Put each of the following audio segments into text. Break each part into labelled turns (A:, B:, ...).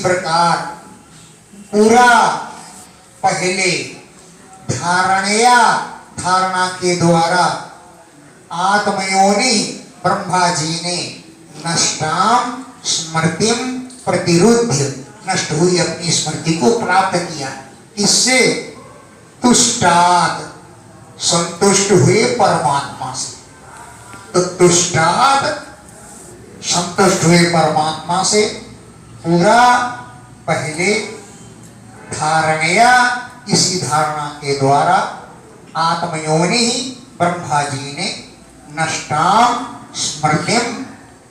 A: प्रकार पूरा पहले धारणा के द्वारा आत्मयोनि ब्रह्मा जी ने नष्टाम स्मृतिम प्रतिरुद्ध नष्ट हुई अपनी स्मृति को प्राप्त किया। इससे तुष्टात संतुष्ट हुए परमात्मा से। तो तुष्टात संतुष्ट हुए परमात्मा से पूरा पहले धारणया इसी धारणा के द्वारा आत्मयोनि ब्रह्मा जी ने नष्टाम स्मृतिम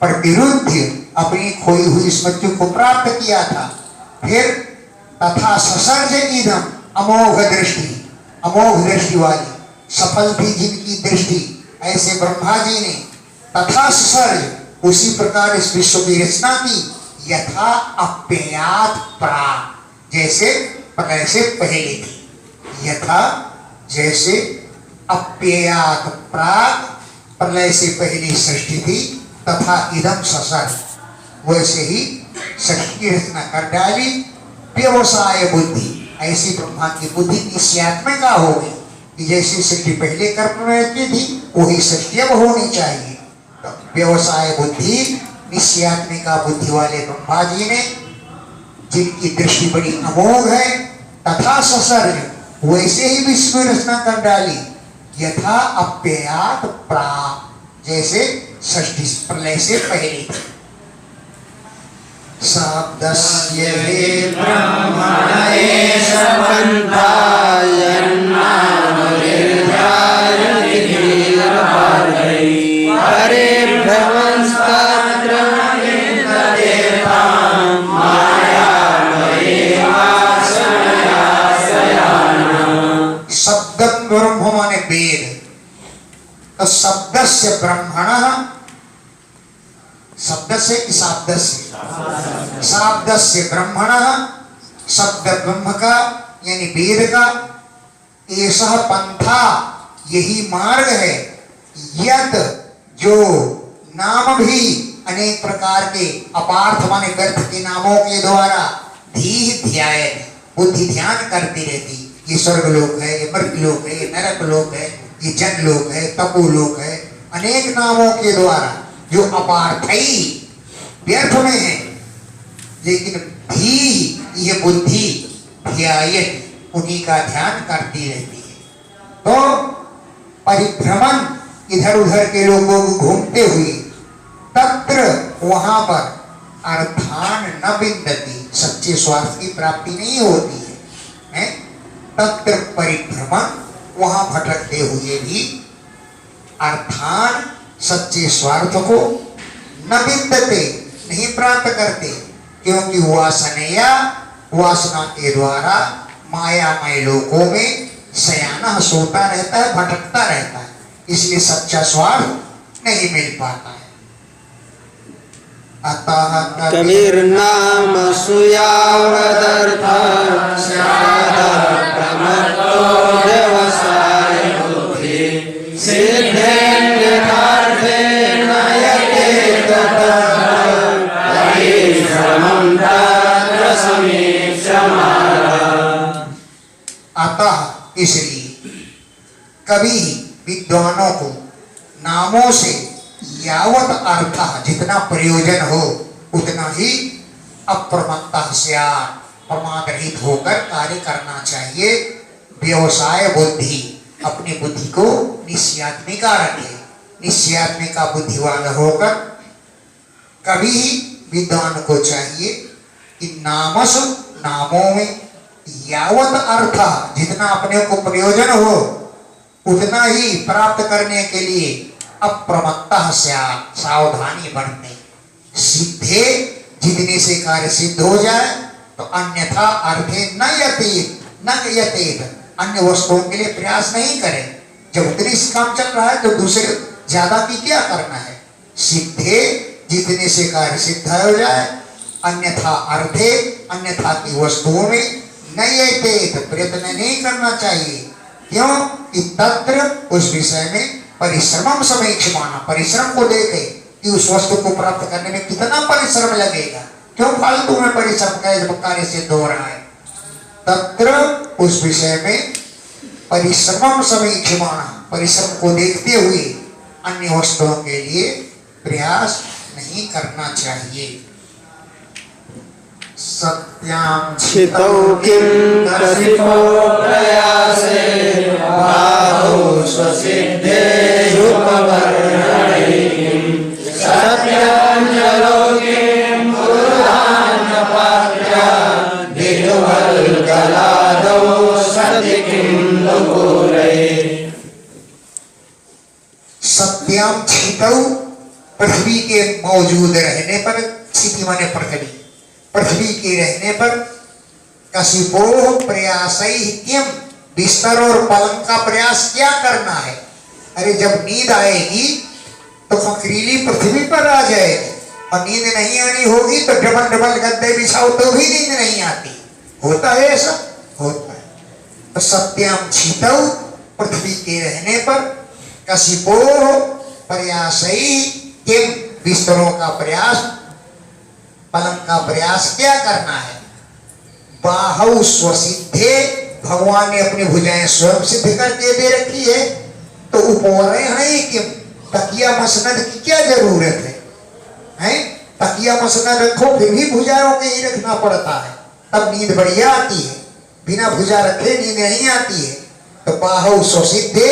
A: प्रतिरुद्ध अपनी खोई हुई स्मृति को प्राप्त किया था। फिर तथा ससर्ज इदम अमोघ दृष्टि वाली सफल थी जिनकी दृष्टि, ऐसे ब्रह्मा जी ने तथा ससर्ज उसी प्रकार इस विश्व की रचना की। यथा अप्ययात प्राग जैसे प्रलय से पहले थी। यथा जैसे अप्ययात प्राग प्रलय से पहली सृष्टि थी, तथा इदम ससर्ज वैसे ही सृष्टि की रचना कर डाली। व्यवसाय बुद्धि ऐसी ब्रह्मा की बुद्धि निश्चयात्मिका हो गई कि जैसी सृष्टि पहले कर्म में रहती थी वही सृष्टि अब होनी चाहिए। तो व्यवसाय बुद्धि निश्चयात्मिका बुद्धि वाले ब्रह्मा जी ने जिनकी दृष्टि बड़ी अमोघ है, तथा ससर्ज वैसे ही विश्व रचना कर डाली। यथा अप्ययात प्राग जैसे सृष्टि प्रलय से पहले थी। शब्दस्य
B: ब्रह्मण एष पंथाय नामनिर्धारति धीरभागै परिभ्रमंस्तत्र विन्दते तां मायामयीमाश्रया सयाना।
A: शब्द ब्रह्म माने वेद। तो शब्द से ब्रह्मण शब्द से शाब्द से ब्रह्मण शब्द ब्रह्म का यानी वेद का। ऐसा पंथा यही मार्ग है। यत जो नाम भी अनेक प्रकार के अपार्थ माने व्यर्थ के नामों के द्वारा धी ध्याय बुद्धि ध्यान करती रहती। ये स्वर्गलोक है, ये मर्त्यलोक है, ये नरक लोक है, ये जनलोक है, तपोलोक है। अनेक नामों के द्वारा जो अपार्थई व्यर्थ में है, लेकिन धी ये बुद्धि ध्यायत उन्हीं का ध्यान करती रहती है। तो परिभ्रमण इधर उधर के लोगों को घूमते हुए तत्र वहां पर अर्थान न विन्दति सच्चे स्वार्थ की प्राप्ति नहीं होती है। तत्र परिभ्रमण वहां भटकते हुए भी अर्थान सच्चे स्वार्थ को न विन्दते नहीं प्राप्त करते, क्योंकि वासना के द्वारा मायामय लोकों में शयाना सोता रहता है, भटकता रहता है, इसलिए सच्चा स्वार्थ नहीं मिल पाता है। अतः
B: कबीरनाम सुयावदर्थ प्रमत्तो व्यवसाय बुद्धि सिद्धेन्द्रार्थे नयते परिश्रमं तत्र समीक्षमारः।
A: अतः इसलिए कभी विद्वानों को नामों से यावत अर्थ जितना प्रयोजन हो उतना ही अप्रमत्तः स्यात् प्रमाद रहित होकर कार्य करना चाहिए। व्यवसाय बुद्धि अपनी बुद्धि को निश्चयात्मिका रखे, निश्चयात्मिका बुद्धि वाला होकर कभी विद्वान को चाहिए कि नामसु नामों में यावत अर्थ जितना अपने को प्रयोजन हो उतना ही प्राप्त करने के लिए अप्रमत्तः स्यात् सावधानी बरतने। सिद्धे जितने से कार्य सिद्ध हो जाए तो अन्यथा अर्थे न यतेत अन्य वस्तुओं के लिए प्रयास नहीं करे। जब उतनी काम चल रहा है तो दूसरे ज्यादा की क्या करना है। सिद्धे जितने से कार्य सिद्ध हो जाए अन्यथा अर्थे अन्यथा की वस्तुओं में न यतेत प्रयत्न नहीं करना चाहिए। क्यों कि तत्र उस विषय में परिश्रमम समीक्षमाना परिश्रम को देखे कि उस वस्तु को प्राप्त करने में कितना परिश्रम लगेगा, क्यों फालतू में परिश्रम करे जब कार्य सिद्ध हो रहा है। तत्र उस विषय में परिश्रम समीक्षमाण, परिश्रम को देखते हुए अन्य वस्तुओं के लिए प्रयास नहीं करना चाहिए। सत्यां
B: छितौ किं कसितो प्रयासे बाहौ स्वसिद्धेयुपवर्णयिं सत्याञ्जलो किं पुरुधान्यपात्या दिग्वल्गलादौ सति किं नुपूरये।
A: सत्यां छितौ, पृथ्वी के मौजूद रहने पर, छिति माने पृथ्वी, पृथ्वी के रहने पर कसिपो प्रयासई किम, बिस्तर और पलंग का प्रयास क्या करना है। अरे जब नींद आएगी तो फकीरीली पृथ्वी पर आ जाएगी, और नींद नहीं आनी होगी तो डबल डबल गद्दे बिछाओ तो भी नींद नहीं आती। होता है ऐसा, होता है। तो सत्याम छितौ, पृथ्वी के रहने पर कसिपो प्रयासई किम, बिस्तरों का प्रयास, पलंग का प्रयास क्या करना है। बाहु स्वसिद्धे, भगवान ने अपनी भुजाएं स्वयं सिद्ध करके दे रखी है, तो उपवरे हैं कि तकिया मसनद की क्या जरूरत है, हैं? तकिया मसनद रखो फिर भी भुजाओं के ही रखना पड़ता है, तब नींद बढ़िया आती है। बिना भुजा रखे नींद नहीं आती है। तो बाहु स्वसिद्धे,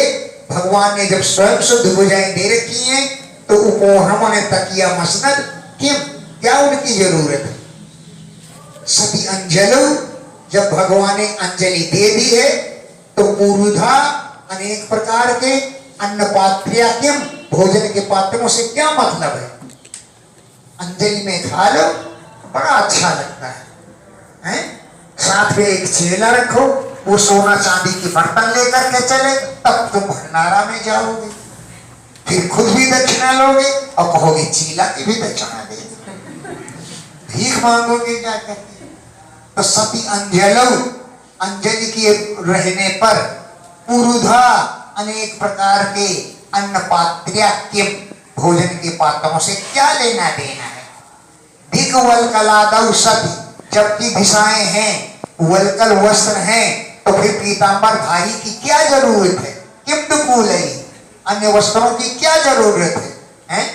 A: भगवान ने जब स्वयं शुद्ध भुजाएं दे रखी हैं, तो उपवरम ने तकिया मसनद किम, क्या उनकी जरूरत है। सती अंजलु, जब भगवान ने अंजलि दे दी है, तो पूर्वधा अनेक प्रकार के अन्न पात्रिया किम, भोजन के पात्रों से क्या मतलब है। अंजलि में खा लो बड़ा अच्छा लगता है, हैं? साथ में एक चेला रखो, वो सोना चांदी की बर्तन लेकर के चले, तब तुम भंडारा में जाओगे, फिर खुद भी दक्षिणा लोगे और कहोगे चीला की भी दक्षिणा दे, भीख मांगोगे क्या करते। तो सती अंजलौ, अंजलि के रहने पर पुरुधा अनेक प्रकार के अन्न पात्र्या के भोजन के पात्रों से क्या लेना देना है। दिग्वल कलादौ सती, जबकि दिशाएं हैं, वलकल वस्त्र हैं, तो फिर पीतांबरधारी की क्या जरूरत है। किम दुकूलई, अन्य वस्त्रों की क्या जरूरत है, हैं?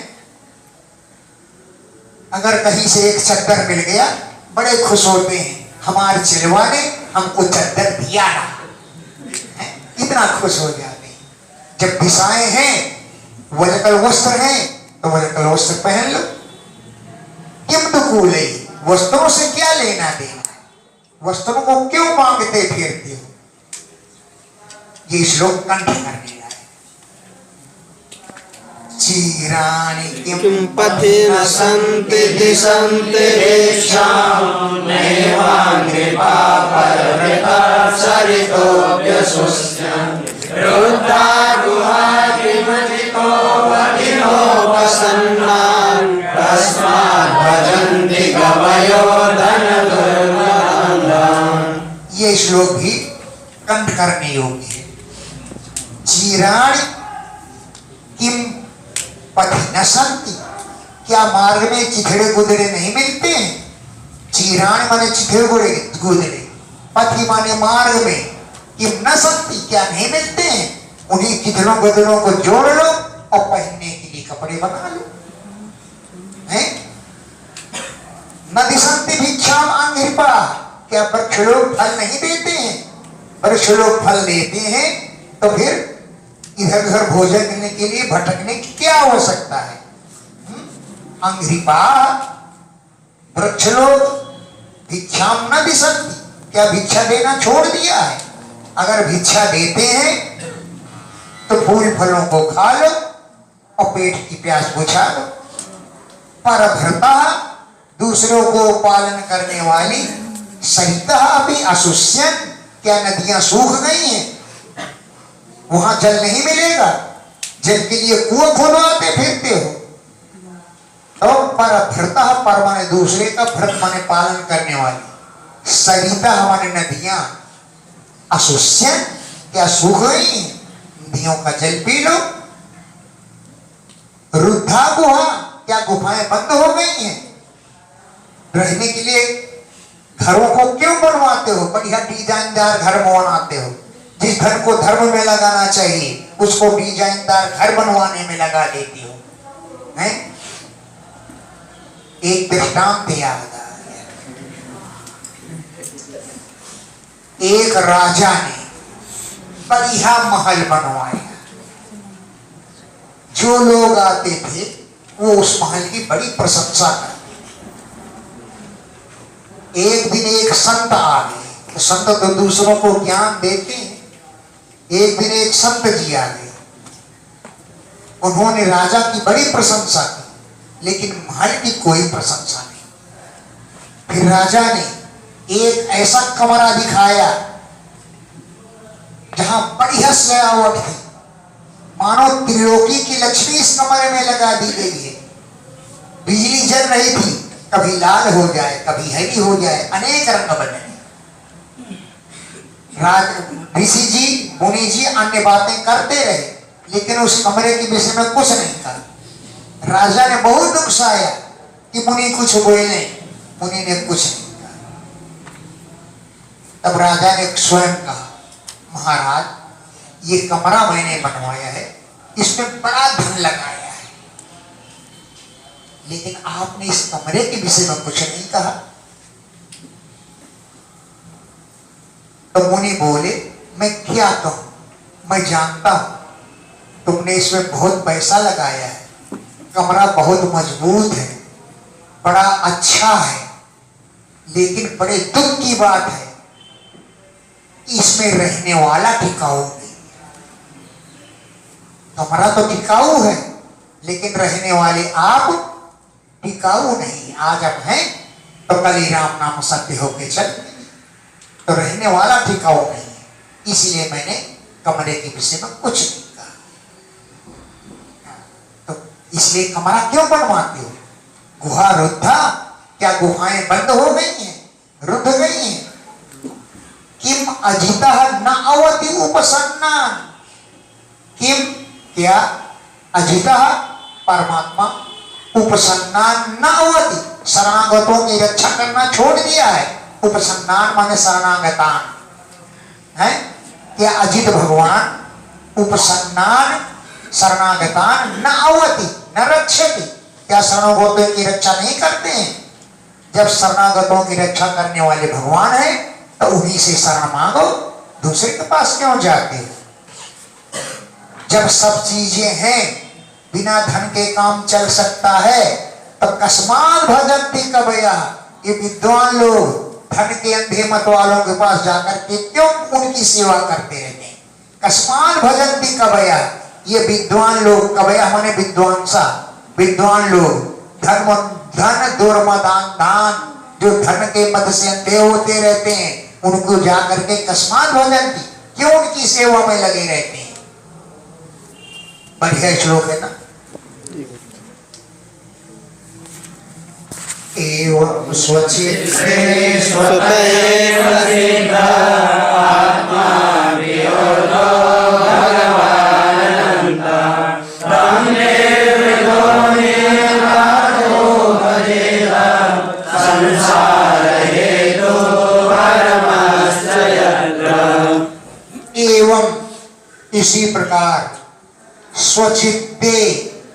A: अगर कहीं से एक चद्दर मिल गया बड़े खुश होते हैं, हमारे चिलवा ने हमको चद्दर दिया ना, इतना खुश हो जाते हैं। जब दिशाएं हैं, वलकल वस्त्र हैं, तो वलकल वस्त्र पहन लो। किम दुकूलई, वस्त्रों से क्या लेना देना है, वस्त्रों को क्यों मांगते फिरते हो। ये श्लोक कंठ करने लायक। चीराणि
B: किं पथि न सन्ति दिशन्ति रेषां नैवाङ्घ्रिपा परवृता सरितोऽप्यशुष्यन् रुद्धा गुहा किमजितो वदिनोपसन्नान् तस्मात् भजन्ति कवयो धनदुर्मदान्।
A: ये श्लोक भी कंठ करने योग्य है। चीराणि किम पथि न सन्ति, क्या मार्ग में चिथड़े गुदड़े नहीं मिलते हैं। चीराणि माने चिथड़े गुदड़े, पथि माने मार्ग में, किम न सन्ति क्या नहीं मिलते हैं। उन्हीं चिथड़ों गुदड़ों को जोड़ लो और पहनने के लिए कपड़े बना लो, हैं? न दिशन्ति भिक्षाम अंघ्रिपा, क्या वृक्ष लोग फल नहीं देते हैं। वृक्ष लोग फल देते हैं तो फिर इधर उधर भोजन करने के लिए भटकने की क्या आवश्यकता है। अंघ्रिपा, वृक्ष लोग भिक्षाम न दिशन्ति, क्या भिक्षा देना छोड़ दिया है। अगर भिक्षा देते हैं तो फूल फलों को खा लो और पेट की प्यास बुझा लो। परभृता, दूसरों को पालन करने वाली, सरिता अभी असुष्यन, क्या नदियां सूख गई हैं, वहां जल नहीं मिलेगा, जल के लिए कुआं खुदवाते फिरते हो। तो परभृता, पर माने दूसरे का, भृत माने पालन करने वाली, सरिता हमारे नदियां, असुष्यन क्या सूख गई हैं, नदियों का जल पी लो। रुद्धा गुहा, क्या गुफाएं बंद हो गई हैं। रहने के लिए घरों को क्यों बनवाते हो? बढ़िया डिजाइनदार घर बनाते हो। जिस धन को धर्म में लगाना चाहिए उसको डिजाइनदार घर बनवाने में लगा देती हो। हैं? एक दृष्टांत याद आ गया। एक राजा ने बढ़िया महल बनवाया। जो लोग आते थे वो उस महल की बड़ी प्रशंसा करते। एक दिन एक संत आ गए। तो संत तो दूसरों को ज्ञान देते हैं। एक दिन एक संत जी आ गए। उन्होंने राजा की बड़ी प्रशंसा की लेकिन महल की कोई प्रशंसा नहीं। फिर राजा ने एक ऐसा कमरा दिखाया जहां बढ़िया सजावट थी, मानो त्रिलोकी की लक्ष्मी इस कमरे में लगा दी गई है। बिजली जल रही थी, कभी लाल हो जाए कभी हरी हो जाए, अनेक रंग बने। ऋषि जी मुनि जी अन्य बातें करते रहे लेकिन उस कमरे के विषय में कुछ नहीं कहा। राजा ने बहुत दुख आया कि मुनि कुछ बोले, मुनि ने कुछ नहीं कहा। तब राजा ने स्वयं कहा, महाराज ये कमरा मैंने बनवाया है, इसमें बड़ा धन लगाया है, लेकिन आपने इस कमरे के विषय में कुछ नहीं कहा। तो मुनि बोले, मैं क्या कहूं, मैं जानता हूं तुमने इसमें बहुत पैसा लगाया है, कमरा बहुत मजबूत है, बड़ा अच्छा है, लेकिन बड़े दुख की बात है इसमें रहने वाला टिकाऊ नहीं। कमरा तो टिकाऊ है लेकिन रहने वाले आप टिकाऊ नहीं। आज हम हैं तो कल ही राम नाम सत्य होके चल, तो रहने वाला टिकाऊ नहीं है, इसलिए मैंने कमरे के विषय में कुछ नहीं कहा। तो इसलिए कमरा क्यों बनवाते हो? गुहा रुद्धा, क्या गुहाएं बंद हो गई हैं, रुद्ध गई हैं? किम अजिता न अवति उपसन्ना, किम क्या अजिता परमात्मा उपसन्ना न अवति, शरणागतों की रक्षा करना छोड़ दिया है। उपसन्नान माने शरणागतान है। क्या अजित भगवान उपसन्नान शरणागतान न अवति न रक्षति, क्या शरणागतों की रक्षा नहीं करते हैं? जब शरणागतों की रक्षा करने वाले भगवान है तो उन्हीं से शरण मांगो, दूसरे के पास क्यों जाते हो? जब सब चीजें हैं, बिना धन के काम चल सकता है, तो कस्मात भजन्ति कवया, ये विद्वान लोग धन के अंधे मत वालों के पास जाकर के क्यों उनकी सेवा करते रहते हैं? कस्मात भजन्ति कवया, ये विद्वान लोग, कवया माने विद्वांसा, विद्वान लोग धन दुर्मदान दान, जो धन के मद से अंधे होते रहते हैं, उनको जाकर के कस्मात भजन्ति, क्यों उनकी सेवा में लगे रहते हैं? बढ़िया श्लोक है ना। एवं स्वचित्ते
B: स्वतएव सिद्ध आत्मा वियोगो भगवानन्त तं निर्वृतो निर्वातो भजेत संसार हेतु परमस्य यत्र।
A: एवं इसी प्रकार स्वचित्ते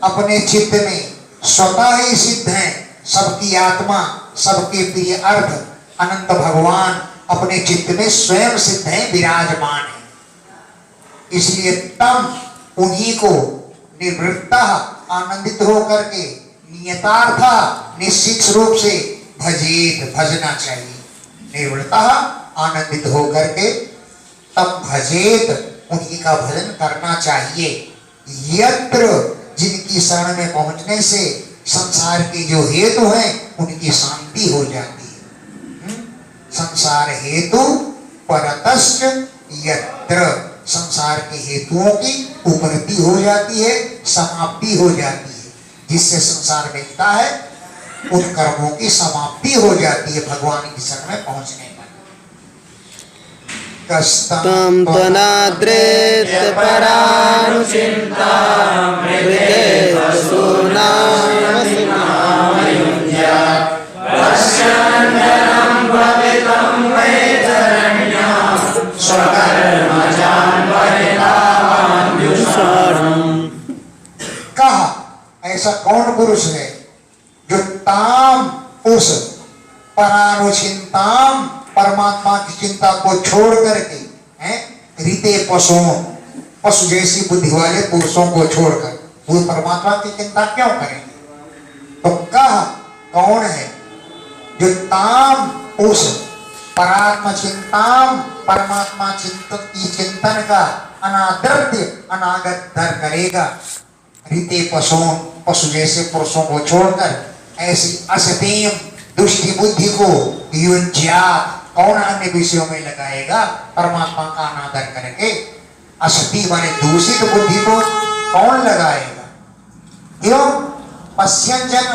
A: अपने चित्त में स्वतः ही सिद्ध है, सबकी आत्मा सबके प्रिय अर्थ अनंत भगवान अपने चित्त में स्वयं सिद्ध है, विराजमान है। इसलिए तम उन्हीं को निर्वृत्ता आनंदित होकर के नियतार्थ निश्चित रूप से भजेत भजना चाहिए। निर्वृत्ता आनंदित होकर के तब भजेत उन्हीं का भजन करना चाहिए। यत्र जिनकी शरण में पहुंचने से संसार के जो हेतु हैं उनकी शांति हो जाती है। संसार हेतु परतश्च यत्र, संसार के हेतुओं की उपरति हो जाती है, समाप्ति हो जाती है। जिससे संसार मिलता है उन कर्मों की समाप्ति हो जाती है भगवान की शरण में पहुंचने पर।
B: तं तनाद्रेत परानुचिन्ता मृते वसूनां वसुनामयुञ्ज्या पश्य
A: ऐसा कौन पुरुष है जो ताम उस परानुचिंताम परमात्मा की चिंता को छोड़ करके रीते पशुओं पशु जैसी बुद्धि वाले पुरुषों को छोड़कर वो परमात्मा की चिंता क्यों करेंगे? तो कहा कौन है जो ताम उस परात्म चिंताम परमात्मा की चिंतन का अनादृत्य अनागत धर करेगा। रीते पशुओं पशु जैसे पुरुषों को छोड़कर ऐसी असतीम दुष्टि बुद्धि को युज्यात कौन अन्य विषयों में लगाएगा? परमात्मा का अनादर करके असती माने दूषित बुद्धि को कौन लगाएगा? क्यों? पश्यंजन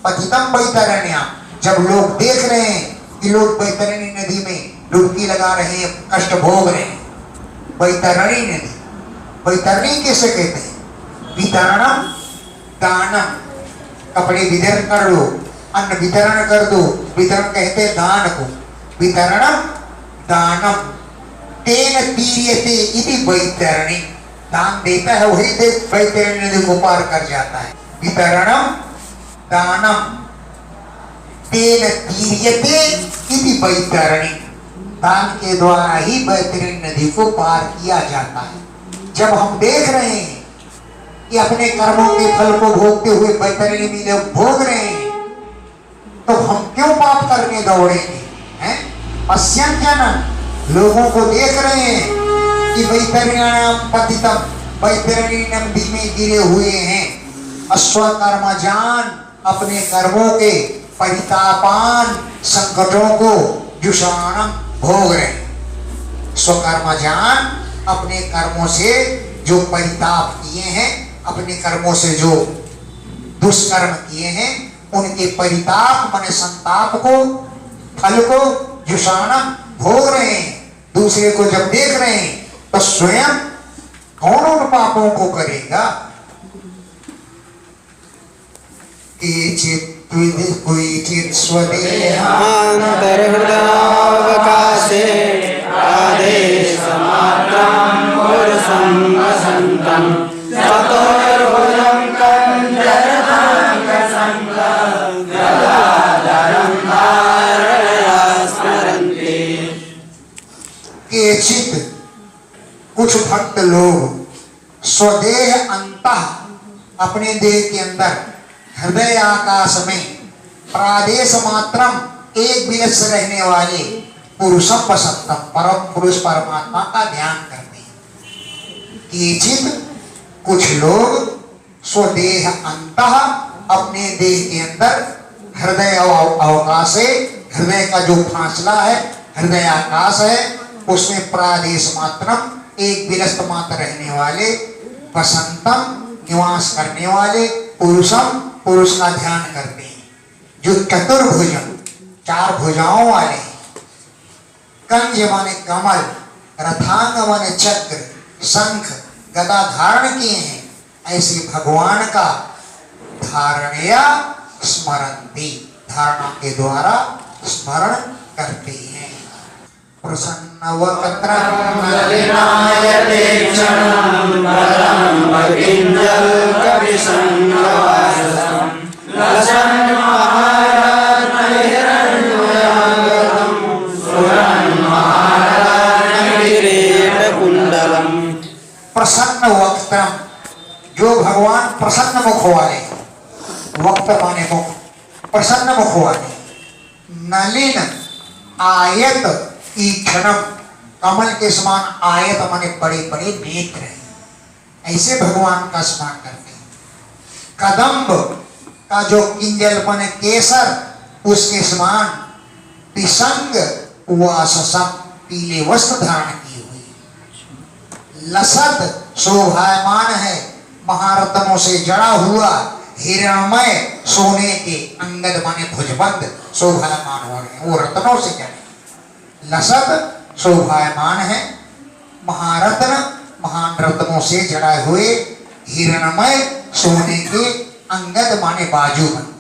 A: पतितम वैतरण्या, जब लोग देख रहे हैं कि लोग वैतरणी नदी में डुबकी लगा रहे हैं, कष्ट भोग रहे हैं। वैतरणी नदी, वैतरणी कैसे कहते हैं? वितरणम दानम, कपड़े वितरण कर लो, अन्न वितरण कर दो, वितरण कहते हैं दान को। वितरणम दानम तेन तीर्यते इति वैतरणी, दान देता है वही वैतरणी नदी को पार कर जाता है। वितरणम दानम तेन तीर्यते इति वैतरणी, दान के द्वारा ही वैतरणी नदी को पार किया जाता है। जब हम देख रहे हैं कि अपने कर्मों के फल को भोगते हुए वैतरणी में लोग भोग रहे हैं, तो हम क्यों पाप करने दौड़ेंगे? हैं? पश्यंजन, लोगों को देख रहे हैं कि वैतरण्याम पतितम, वैतरणी नदी में गिरे हुए हैं। अश्वकर्मजान, अपने कर्मों के परितापान संकटों को जुषाणम भोग रहे हैं। स्वकर्मजान, अपने कर्मों से जो परिताप किए हैं, अपने कर्मों से जो दुष्कर्म किए हैं, उनके परिताप माने संताप को, फल को जुषाणम भोग रहे हैं। दूसरे को जब देख रहे हैं तो स्वयं कौन उन पापों को करेगा? कोई स्वदेहांतर्हृदयावकाशे आदेशमात्रं पुरुषं वसन्तं चतुर्भुजं कंजरताङ्कसंगं गदाधरं धारया स्मरन्ति। केचित्, कुछ भक्त लोग स्वदेह अंतः, अपने देह के अंदर हृदय आकाश में प्रादेश मात्रम, एक विलक्ष रहने वाले पुरुषम वसंतम, परम पुरुष परमात्मा का ध्यान करते हैं। केचित, कुछ लोग स्वदेह अंतः, अपने देह के अंदर हृदय अवकाश है, हृदय का जो फासला है, हृदय आकाश है, उसमें प्रादेश मात्रम, एक विलस्त मात्र रहने वाले, वसंतम, निवास करने वाले, पुरुषम, पुरुष का ध्यान करते हैं। जो चतुर्भुजम, चार भुजाओं वाले, कंज माने कमल, रथांग माने चक्र, शंख, गदा धारण किए हैं, ऐसे भगवान का धारणया स्मरन्ति, धारणा के द्वारा स्मरण करते हैं। प्रसन्न वक्त्रं नलिनायते क्षणं परं भगिञ्जल कविसंगवाससं लसन् महारत्नहिरण्मयं सुरन् महारत्नकिरीटकुण्डलं। प्रसन्न वक्त्रं, जो भगवान प्रसन्न मुख वाले, वक्त माने मुख, प्रसन्न मुख वाले, नलिन आयत ईक्षणम, कमल के समान, आयत माने बड़े बड़े नेत्र हैं, ऐसे भगवान का स्मरण करते हैं। कदम्ब का जो किंजल माने केसर, उसके समान, पिसंग वाससम, पीले वस्त्र धारण किए हुए, लसत शोभायमान है, महारत्नों से जड़ा हुआ, हिरणमय सोने के, अंगद माने भुजबंद, शोभायमान हो रहे हैं, वो रत्नों से जड़े। लसत शोभायमान है, महारत्न, महान रत्नों से जड़े हुए, हिरणमय सोने के, अंगद माने बाजूबंद,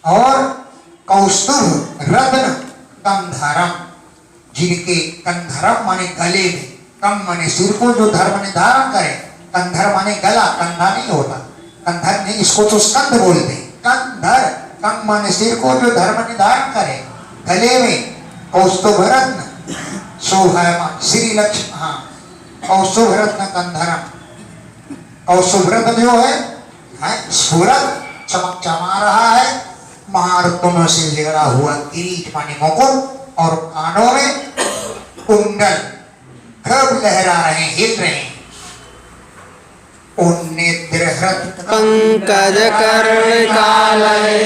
A: और कौस्तुभ रत्न कंधरम, जिनके कंधरम माने गले में, कम माने सिर को जो धर्म ने धारण करे, कंधर माने गला, कंधा नहीं होता, कंधर नहीं, इसको तो स्कंद बोलते हैं। कंधर, कंग माने सिर को जो धर्म निधारण करे, गले में कौस्तुभ रत्न शोभायमान श्री लक्ष्मी, हाँ कौस्तुभ रत्न कंधरम, कौस्तुभ रत्न जो है स्फुरत चमक चमा रहा है, महारत्नों से जड़ा हुआ किरीट माने मुकुट, और कानों में कुंडल खूब लहरा रहे, हिल रहे हैं।
B: पंकज कर्णिकालये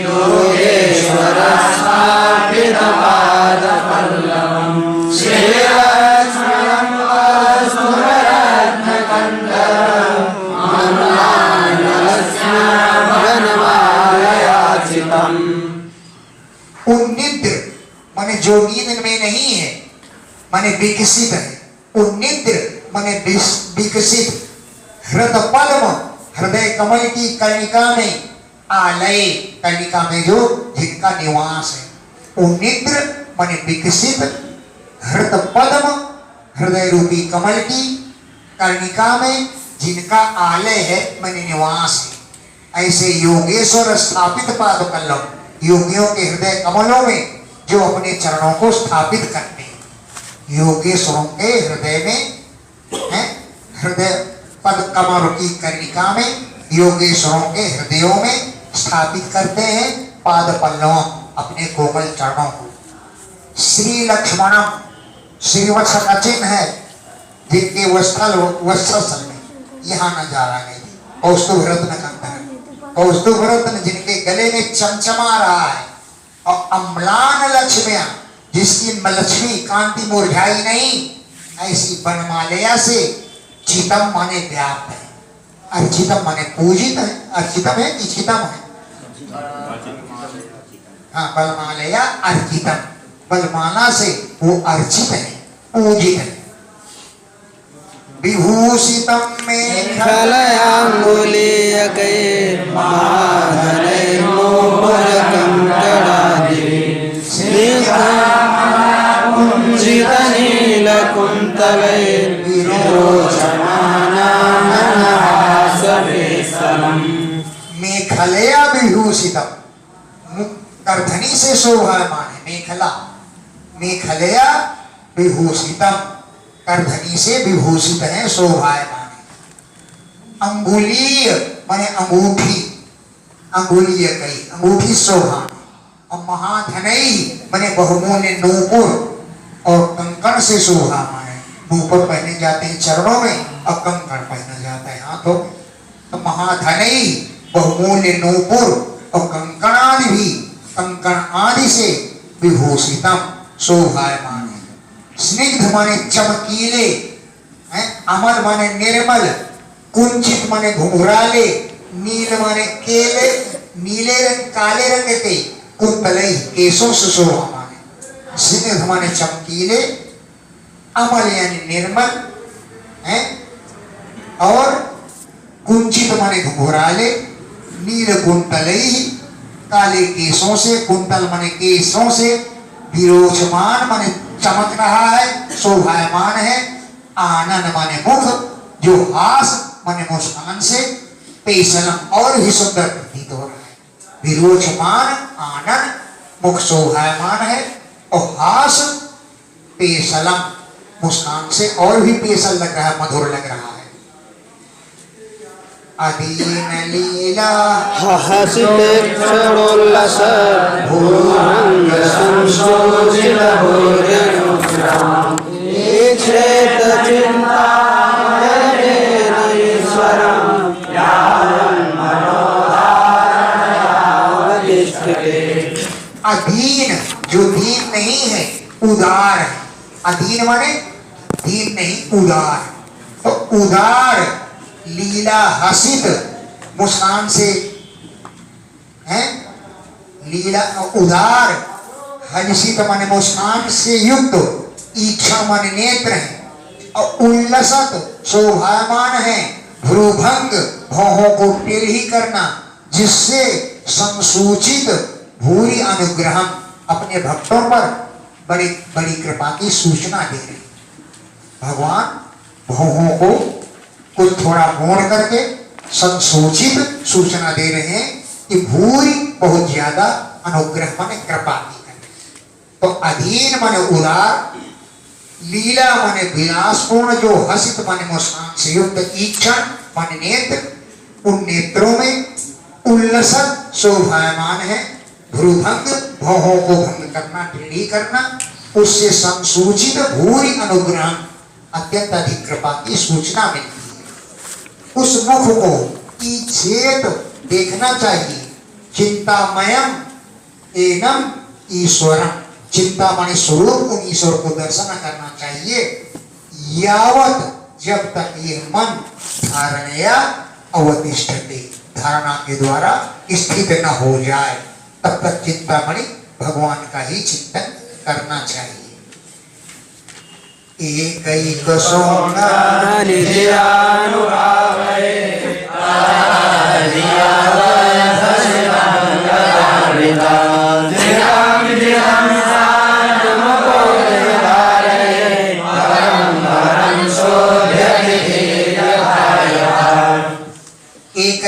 B: योगेश्वर स्थापित पाद पल्लवम् श्रीलक्ष्मणं वनमालयाचितम्।
A: उन्निद्र माने जो नींद में नहीं है, माने विकसित है। उन्निद्र माने विकसित। हृदय पद्म, हृदय कमल की कर्णिका में, आलय कर्णिका में जो जिनका निवास है। उन्निद्र माने विकसित, हृदय पद्म हृदय रूपी कमल की कर्णिका में जिनका आलय है माने निवास है। ऐसे योगेश्वर स्थापित पाद पल्लव, योगियों के हृदय कमलों में जो अपने चरणों को स्थापित करते हैं। योगेश्वरों के हृदय में है, हृदय पद कमल की कर्णिका में योगेश्वरों के हृदयों में स्थापित करते हैं पाद पल्लवों, अपने कोमल चरणों को। श्री लक्ष्मणम, श्रीवत्स का चिन्ह है, जिनके वत्सल में यहाँ नजारा नहीं, कौस्तुभ रत्न कंधर, कौस्तुभ रत्न जिनके गले में चमचमा रहा है, और अम्लान लक्ष्मिया जिसकी लक्ष्मी कांति मुरझाई नहीं, ऐसी वनमालया से चितम माने व्याप्त है, अर्चितम माने पूजित है। अर्चितम है कि चितम है? हाँ, बलमालया अर्चितम, बलमाला से वो अर्चित है, पूजित है। विभूषितम में मेखलया विभूषितम, करधनी से शोभायमान है। मेखला, मेखलया विभूषितम, करधनी से विभूषित है, शोभायमान है। अंगुलीय माने अंगूठी, अंगुलीय कई अंगूठी शोभा। और महाधनई माने बहुमूल्य नूपुर और कंकण से शोभायमान है। नूपुर पहने जाते हैं चरणों में, और कंकण पहना जाता है हाथों में। तो महाधनई बहुमूल्य नूपुर और कंकण आदि भी, कंकण आदि से विभूषितम शोभायमान है। स्निग्ध माने चमकीले, अमल माने निर्मल, कुंचित माने घुंघराले, नील माने केले, नीले रंग काले रंग के, कुंतलई केशों से शोभायमान है। स्निग्ध माने चमकीले, अमल यानी निर्मल है, और कुंचित माने घुंघराले, नील कुंतलई काले केशों से, कुंतल माने केशों से, विरोचमान माने चमक रहा है, शोभायमान है। आनन माने मुख, जो हास माने मुस्कान से, पेशलम और भी सुंदर प्रतीत हो रहा है। विरोचमान आनन, मुख शोभायमान है, और हास पेशलम मुस्कान से और भी पेशल लग रहा है, मधुर लग रहा है। अदीन लीला
B: हसितेक्षणोल्लस भूरंग संशोधित भोजनोग्राम ईक्षेत चिंतामणेन ईश्वरं यावन् मनोधारणयावतिष्ठते।
A: अधीन जो दीन नहीं है, उदार है। अधीन माने दीन नहीं, उदार। तो उदार, लीला हसित मुस्कान से हैं, लीला उदार, हसित माने मुस्कान से युक्त, इच्छा माने नेत्र है, और उल्लसत शोभायमान है। भ्रूभंग, भौहों को टेढ़ ही करना, जिससे संसूचित भूरी अनुग्रह, अपने भक्तों पर बड़ी बड़ी कृपा की सूचना दे रहे। भगवान भौहों को कुछ थोड़ा मोड़ करके संसूचित सूचना दे रहे हैं कि भूरी बहुत ज्यादा अनुग्रह माने कृपा की करें। तो अधीन माने उदार, लीला माने विलासपूर्ण, जो हसित माने मुस्कान से युक्त, ईक्षण माने नेत्र, उन नेत्रों में उल्लसत शोभायमान है, भ्रूभंग भौहों को भंग करना, टेढ़ी करना, उससे संसूचित भूरी अनुग्रह अत्यंत अधिक कृपा की सूचना मिलती है। उस मुख को इच्छेत देखना चाहिए। चिंतामयम एनम ईश्वरम, चिंता माने स्वरूप, उन ईश्वर को दर्शन करना चाहिए। यावत, जब तक ये मन धारणया अवतिष्ठते, धारणा के द्वारा स्थित न हो जाए, तब तक चिंतामणि भगवान का ही चिंतन करना चाहिए।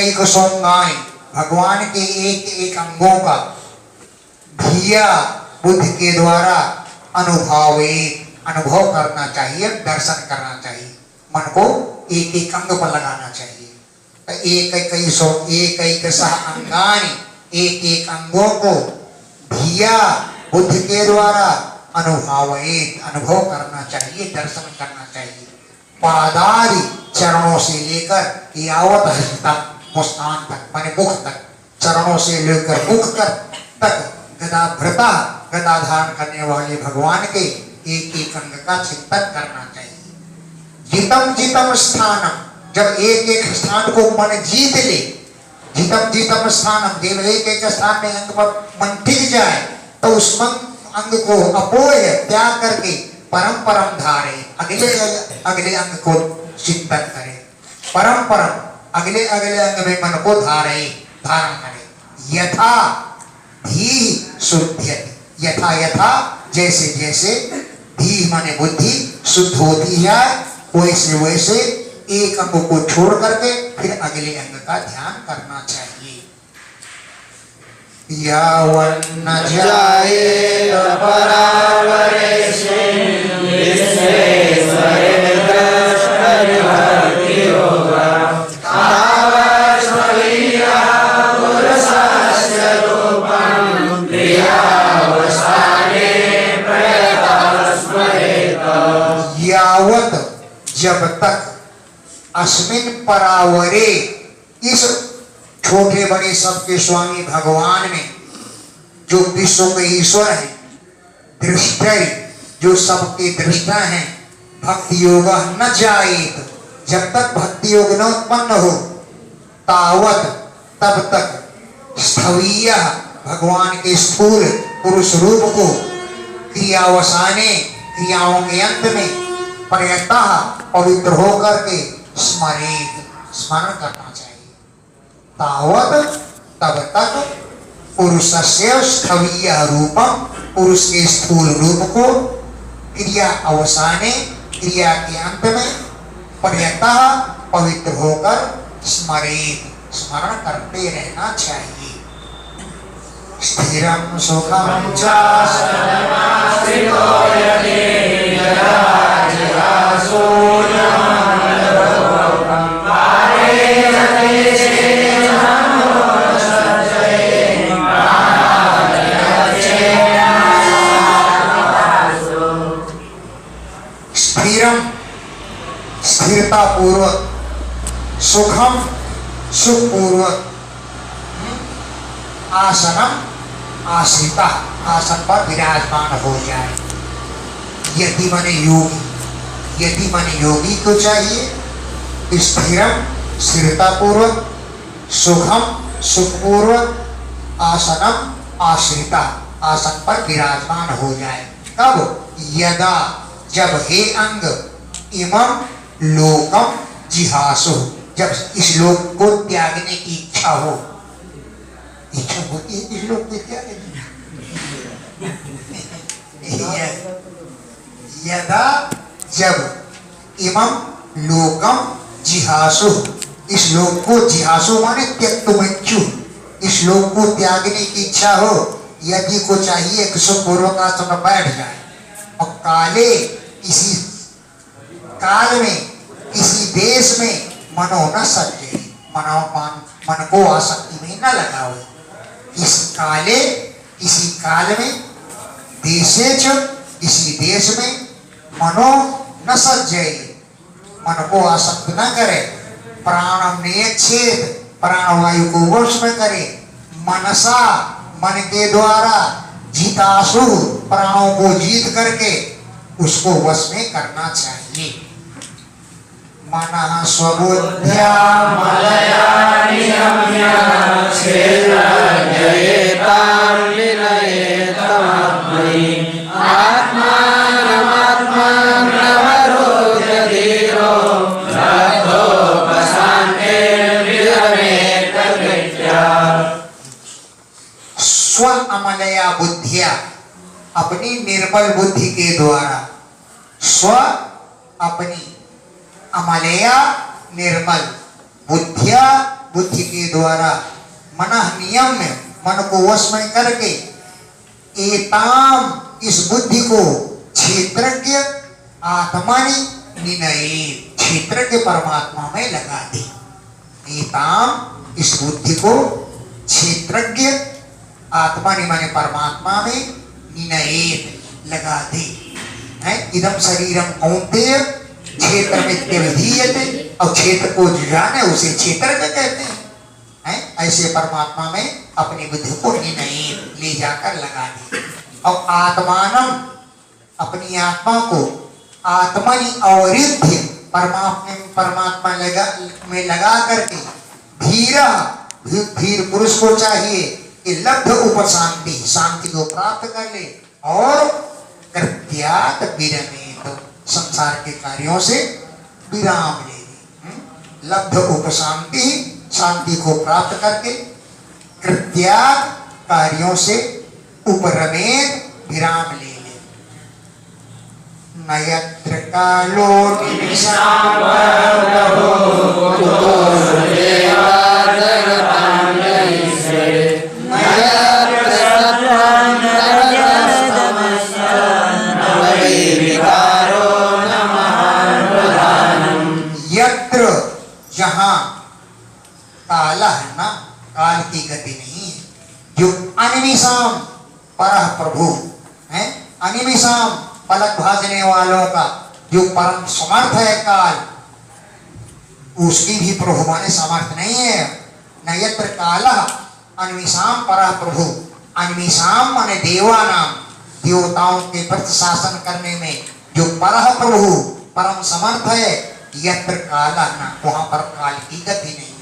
A: एक सोंगाएं, भगवान के एक एक अंगों का धिया बुद्धि के द्वारा अनुभव करना चाहिए, दर्शन करना चाहिए। मन को एक एक अंग पर लगाना चाहिए। तो एक अंगानी, एक एक अंगों को धिया बुद्धि के द्वारा अनुभव करना चाहिए, दर्शन करना चाहिए। पादारी, चरणों से लेकर यावत हस्त मुस्कान तक माने मुख तक, चरणों से लेकर मुख तक गदा भ्रता, गदा धारण करने वाले भगवान के एक एक अंग का चिंतन करना चाहिए। जितम जितम स्थानम, जब एक एक स्थान को मन जीत ले, जितम जितम स्थानम, जब एक एक स्थान में अंग पर मन टिक जाए, तो उस अंग को अपोय त्याग करके परम परम धारे, अगले अंग को चिंतन करे। परम परम अगले अंग में मन को धारण करे। यथा धी शुद्ध्यति, यथा जैसे जैसे धी माने बुद्धि शुद्ध होती है, वैसे वैसे एक अंग को छोड़ करके फिर अगले अंग का ध्यान करना चाहिए। यावन्न
B: जाये परावरेशे विश्वेश्वरे दृष्टरिभक्ति योगा, तावस्मरीया पुरुषस्य रूपं प्रियावसाने प्रयतस्मरेत।
A: यावत, जब तक, अस्मिन परावरे, इस छोटे बड़े सबके स्वामी भगवान में, जो विश्व के ईश्वर है, दृष्टि, जो सबके दृष्टा है, भक्ति योग न जाएत, जब तक भक्ति योग न उत्पन्न हो, तावत, तब तक, स्थवीय, भगवान के स्थूल पुरुष रूप को क्रियावसाने, क्रियाओं के अंत में, पर्यतः पवित्र होकर के स्मरण करना चाहिए। तावत, तब तक, पुरुषस्य स्थवीय रूपम, पुरुष के स्थूल रूप को क्रिया अवसाने, क्रिया के अंत में, पर्यतः पवित्र होकर स्मरण करते रहना चाहिए। स्थिरं सुखं च स्थिरता पूर्वक, सुखम सुख पूर्वक, आसनम आश्रिता, आसन पर विराजमान हो जाए। यदि माने योगी, यदि माने योगी को चाहिए स्थिरम, स्थिरता पूर्वक, सुखम सुखपूर्वक, आसनम आश्रिता, आसन पर विराजमान हो जाए। तब यदा, जब हे अंग, इमं लोकम जिहासु, जब इस लोक को त्यागने की इच्छा हो, इच्छा होती है इस लोक को त्यागने यदा, जब इमं लोकम जिहासु, इस लोक को जिहासो माने त्यक्तुमच्चु, इस लोक को त्यागने की इच्छा हो, यदि को चाहिए कि सुखपूर्वक आसन में बैठ जाए और काले किसी काल में किसी देश में मनो न सज्जे, मन को आसक्ति में न लगाओ। इस काले किसी काल में देशे च किसी देश में मनो न सज्जे, मन को आसक्त न करे। प्राणम नियच्छेद, प्राणवायु को वश में करे। मनसा मन के द्वारा, जीतासु प्राणों को जीत करके उसको वश में करना चाहिए। मनः स्वबुद्ध्या
B: मलया नियम्य क्षेत्रजयेतां विनयेतमग्नि आत्मानमात्मानमरोध्य धीरो लब्धोपशान्ते विरमेत कृत्या।
A: स्व अमलया बुद्धिया, अपनी निर्मल बुद्धि के द्वारा, स्व अपनी अमलया निर्मल बुद्धिया बुद्धि के द्वारा, मनः नियम्य मन को वश में करके, एताम इस बुद्धि को क्षेत्रज्ञ आत्मानि निनये, क्षेत्रज्ञ परमात्मा में लगा दे। एताम इस बुद्धि को क्षेत्रज्ञ आत्मानि माने परमात्मा में निनयेत लगा दे। है इदम शरीरम कौन्तेय क्षेत्र में विधीयते, और क्षेत्र को जो जाने उसे क्षेत्र का कहते हैं। ऐसे परमात्मा में अपनी बुद्धि को निनयेत ले जाकर लगा दे। और आत्मानम अपनी आत्मा को आत्मनि अवरिध्य परमात्मा में लगा करके, धीरा धीर पुरुष को चाहिए कि लब्ध उपशांति, शांति को प्राप्त कर ले, और कृत्यात विरमेत, संसार के कार्यों से विराम ले ले। लब्ध उपशांति, शांति को प्राप्त करके, कृत्यात कार्यों से उपरमेत, विराम ले ले। नयत्र कालो निमिषां
B: प्रभो कुतो देवा जगतां जयिष्ये नयत्र सत्त्वं रजस्तमश्च न वै विकारो न महान् प्रधानम्।
A: यत्र जहां काला है ना, काल की गति नहीं है, जो अनिमिषाम परह प्रभु है, अनिमिषाम पलक भाजने वालों का जो परम समर्थ है काल, उसकी भी प्रभु माने समर्थ नहीं है। नयत्र कालः अनिमिषाम परः प्रभु, अनिमिषाम माने देवानाम, देवताओं के प्रति शासन करने में जो परः प्रभु परम समर्थ है, यत्र कालः ना, वहां पर काल की गति नहीं।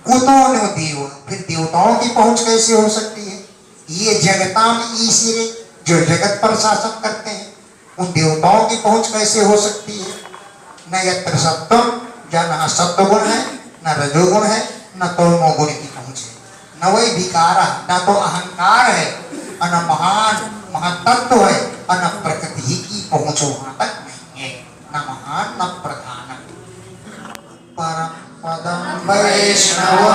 A: कुतो नो देव, फिर देवताओं की पहुंच कैसे हो सकती है? ये जगताम ईश्वरे, जो जगत पर शासन करते हैं, उन देवताओं की पहुंच कैसे हो सकती है? न यत्र सत्वम, जहाँ सत्व गुण है, न रजोगुण है, न तमो गुण की पहुंच है। न वही विकारा, न तो अहंकार है, न महान महतत्व है, न प्रकृति की पहुंच वहां तक नहीं है। न महान न प्रधान। परम पदम
B: वैष्णवमामन्त्य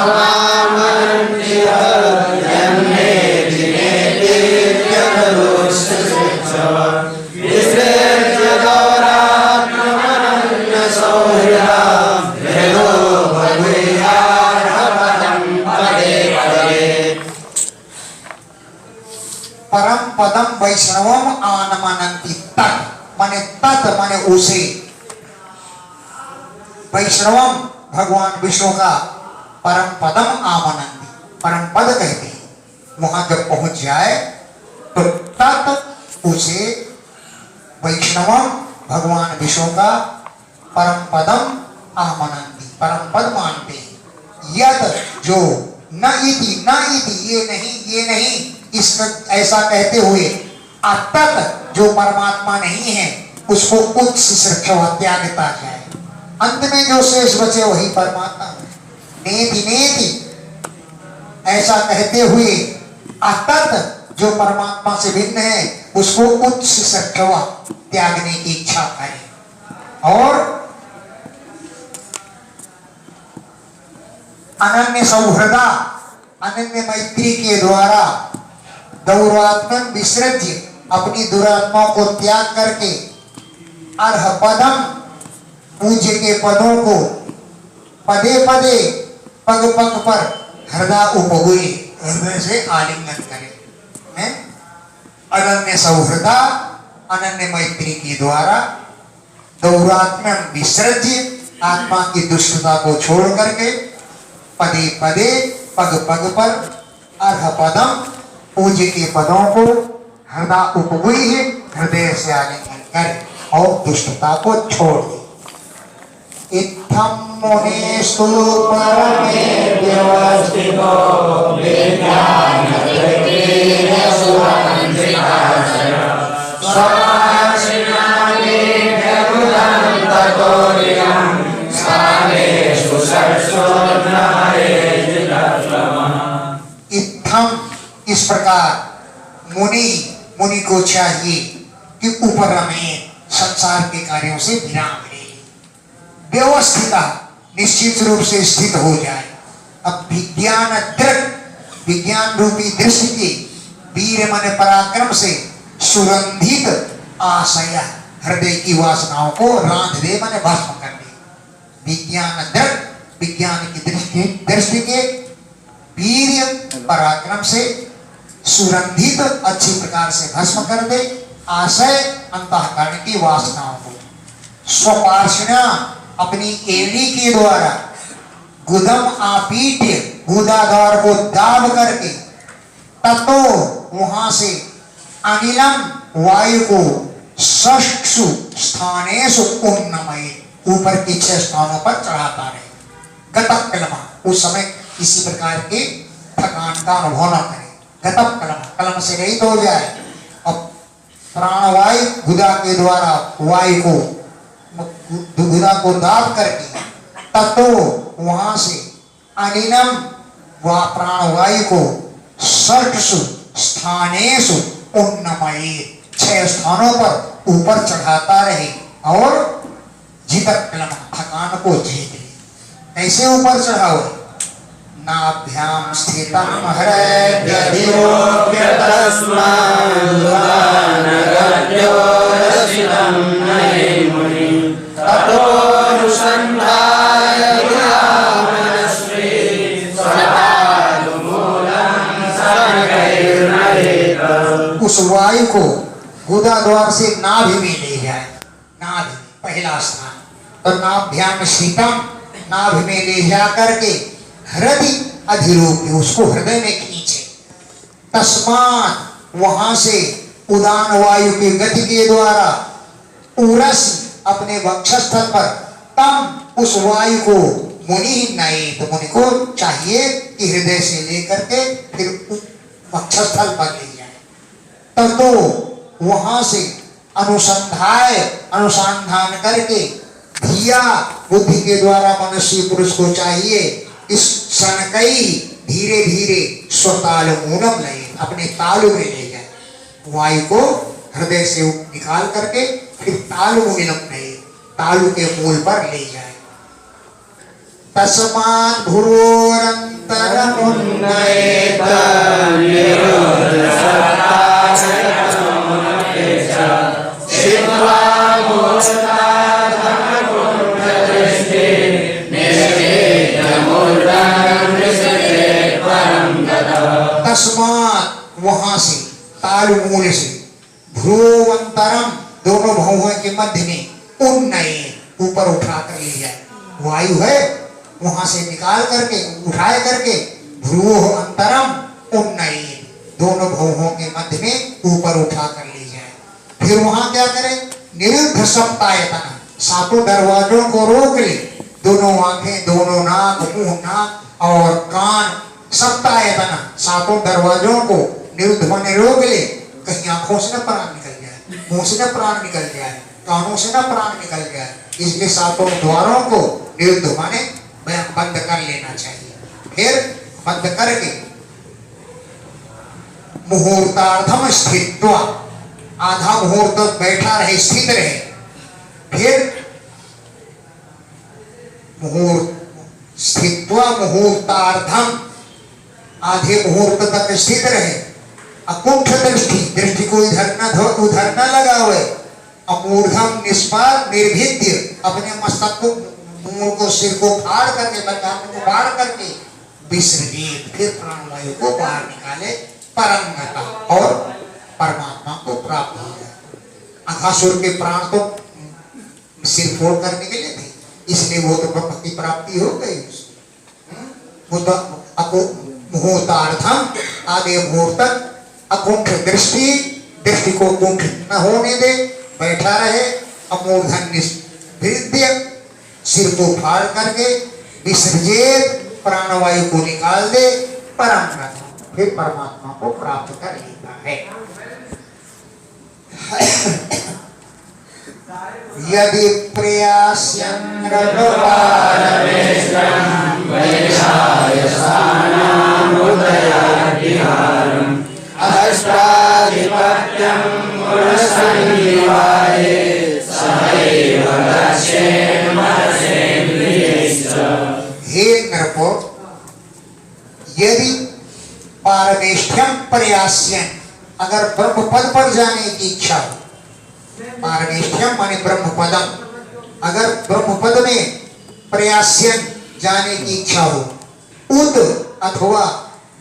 B: जन्मे दिने दिव्यधरुष्यशिक्षव विसृज्य गौरात्मनन्यसौहृदां भेदो भगुयार्हपदं पदे पदे।
A: परम पदम वैष्णवम आनमनन्ति, तत् माने तत् माने उसे, वैष्णवम भगवान विष्णु का परम पदम आमनंदी, परम पद कहते हैं। वहां जब पहुंच जाए तो तत् उसे वैष्णवम भगवान विष्णु का परम पदम आमनंदी, परम पद मानते हैं। यद जो न इति ये नहीं इसका ऐसा कहते हुए, अतत जो परमात्मा नहीं है उसको उच्च श्रक्षा त्यागता जाए। अंत में जो शेष बचे वही परमात्मा है। नेति नेति ऐसा कहते हुए, अतत जो परमात्मा से भिन्न है उसको उच्च श्रक्षा त्यागने की इच्छा करें। और अनन्य सौहृदा अनन्य मैत्री के द्वारा दौरात्मन विसर्ज्य अपनी दुरात्माओं को त्याग करके अर्ह पदम पूज्य के पदों को पदे पदे पग पग पर हृदय उपगुए हृदय से आलिंगन करे। हैं? अनन्य सौहृदा अनन्य मैत्री के द्वारा दौरात्म्यम विसर्ज्य आत्मा की दुष्टता को छोड़ करके पदे पदे पग पग पर अर्ह पदम पूज्य के पदों को हृदय उपगुई है हृदय से आलिंगन करे और दुष्टता को छोड़ दे। इत्थं मुनिस्तु परमे
B: व्यवस्थितो विज्ञानदृष्टेन सुरन्धिकाशय स्वाश्रिणानेभ्यमुदं ततोरियं स्थानेषु षट्सोऽध्यायेषु।
A: इत्थम इस प्रकार मुनि को चाहिए कि ऊपर में संसार के कार्यों से विराम ले व्यवस्थित निश्चित रूप से स्थित हो जाए। अब विज्ञान दृढ़ विज्ञान रूपी दृष्टि के वीर मन पराक्रम से सुगंधित आशय हृदय की वासनाओं को रांध दे मन भस्म कर दे। विज्ञान दृढ़ विज्ञान की दृष्टि के वीर पराक्रम से सुगंधित अच्छी प्रकार से भस्म कर दे आशय अंतःकरण की वासनाओं को। स्वपार्षणा अपनी एड़ी के द्वारा गुदम आपीट्य गुदाधार को दाब करके ततो वहां से अनिलम वायु को षष्ठु स्थानेषु उन्नमय ऊपर के 6 स्थानों पर चढ़ाता रहे। गतक कलमा उस समय किसी प्रकार के थकान का अनुभव न करे। गतक कलम कलम से रहित हो जाए। अब प्राणवायु गुदा के द्वारा वायु को गुदा को दाब करके ततो वहां से अनिलम व प्राणवायु को षट्सु स्थानेषु उन्नमये 6 स्थानों पर ऊपर चढ़ाता रहे और जितक कलम थकान को जीत ले। कैसे ऊपर चढ़ाओ? नाभ्याम स्थितम
B: हृदयोऽप्य तस्मान्नुदानगर्यो रसितं नये मुनि ततोऽनुसन्धाय मनस्वी स्वपादमूलं सर्गैर्नयेत।
A: उस वायु को गुदा द्वार से नाभि में ले जाए। नाभि पहला स्थान और नाभ्याम स्थितम नाभि में ले जा करके हृदय अधिरोपी उसको हृदय में खींचे। तस्मात् वहां से उदान वायु की गति के द्वारा उरस अपने वक्षस्थल पर तम उस वायु को मुनि नए तो मुनि को चाहिए कि हृदय से लेकर के फिर वक्षस्थल पर ले जाए। तब तो वहां से अनुसंधान करके धिया बुद्धि के द्वारा मनुष्य पुरुष को चाहिए इस शनकई धीरे धीरे स्वताल मूलम लय अपने तालु में ले जाए। वायु को हृदय से निकाल करके फिर तालु मूलम लय तालु के मूल पर ले जाए। तस्मात् भ्रुवोरन्तरमुन्नयेत तस्मात् वहां से तालु मूल से भ्रुवंतरम दोनों भौहों के मध्य में उन्नये ऊपर उठा कर ले जाए। वायु है वहां से निकाल करके उठाए करके भ्रुव अंतरम उन्नये दोनों भौहों के मध्य में ऊपर उठा कर ले जाए। फिर वहां क्या करे? निरुद्ध सप्तायतन 7 दरवाजों को रोक ले। दोनों आंखें दोनों नाक मुंह नाक और कान सप्तायतन 7 दरवाजों को निरुद्ध माने रोक ले। कहीं आंखों से न प्राण निकल जाए, मुंह से न प्राण निकल जाए, कानों से न प्राण निकल जाए। इसलिए 7 द्वारों को निरुद्ध माने बंद कर लेना चाहिए। फिर बंद करके मुहूर्तार्थम स्थित्वा आधा मुहूर्त तक बैठा रहे स्थित रहे। फिर मुहूर्त स्थित्वा मुहूर्तार्थम, आधे मुहूर्त तक स्थित रहे। अकुंठ दृष्टि, दृष्टि को इधर न लगावे। अमूर्धम निष्पाद निर्भिद्य, अपने मस्तक को, मुंह को, सिर को फाड़ करके, बंधान को फाड़ करके विसर्जित, फिर प्राणवायु को बाहर निकाले। परंगता, और परमात्मा को प्राप्त हो गया। अघासुर के प्राण तो सिर फोड़ करने के लिए थे, इसलिए वो तो ब्रह्म की प्राप्ति हो गई। वो तो मुहूर्तार्थम, आधे मुहूर्त तक अकुंठ दृष्टि, दृष्टि को कुंठित न होने दे, बैठा रहे। अमूर्धन निष्पृत्य, सिर को फाड़ करके विसर्जित, प्राणवायु को निकाल दे। परम, फिर परमात्मा को प्राप्त कर लेता है। यदि प्रयास्यं
B: अष्टाधिपत्यं गुणसंनिवाये सहैव लक्ष्ये मनसेन्द्रियैश्च।
A: हे नृपो, यदि पारमेष्ठ्यम प्रयास्यं, अगर ब्रह्म पद पर जाने की इच्छा हो, पारमेष्ठ्यम माने ब्रह्म पदम, अगर ब्रह्म पद में प्रयास्यन जाने की इच्छा हो, उद अथवा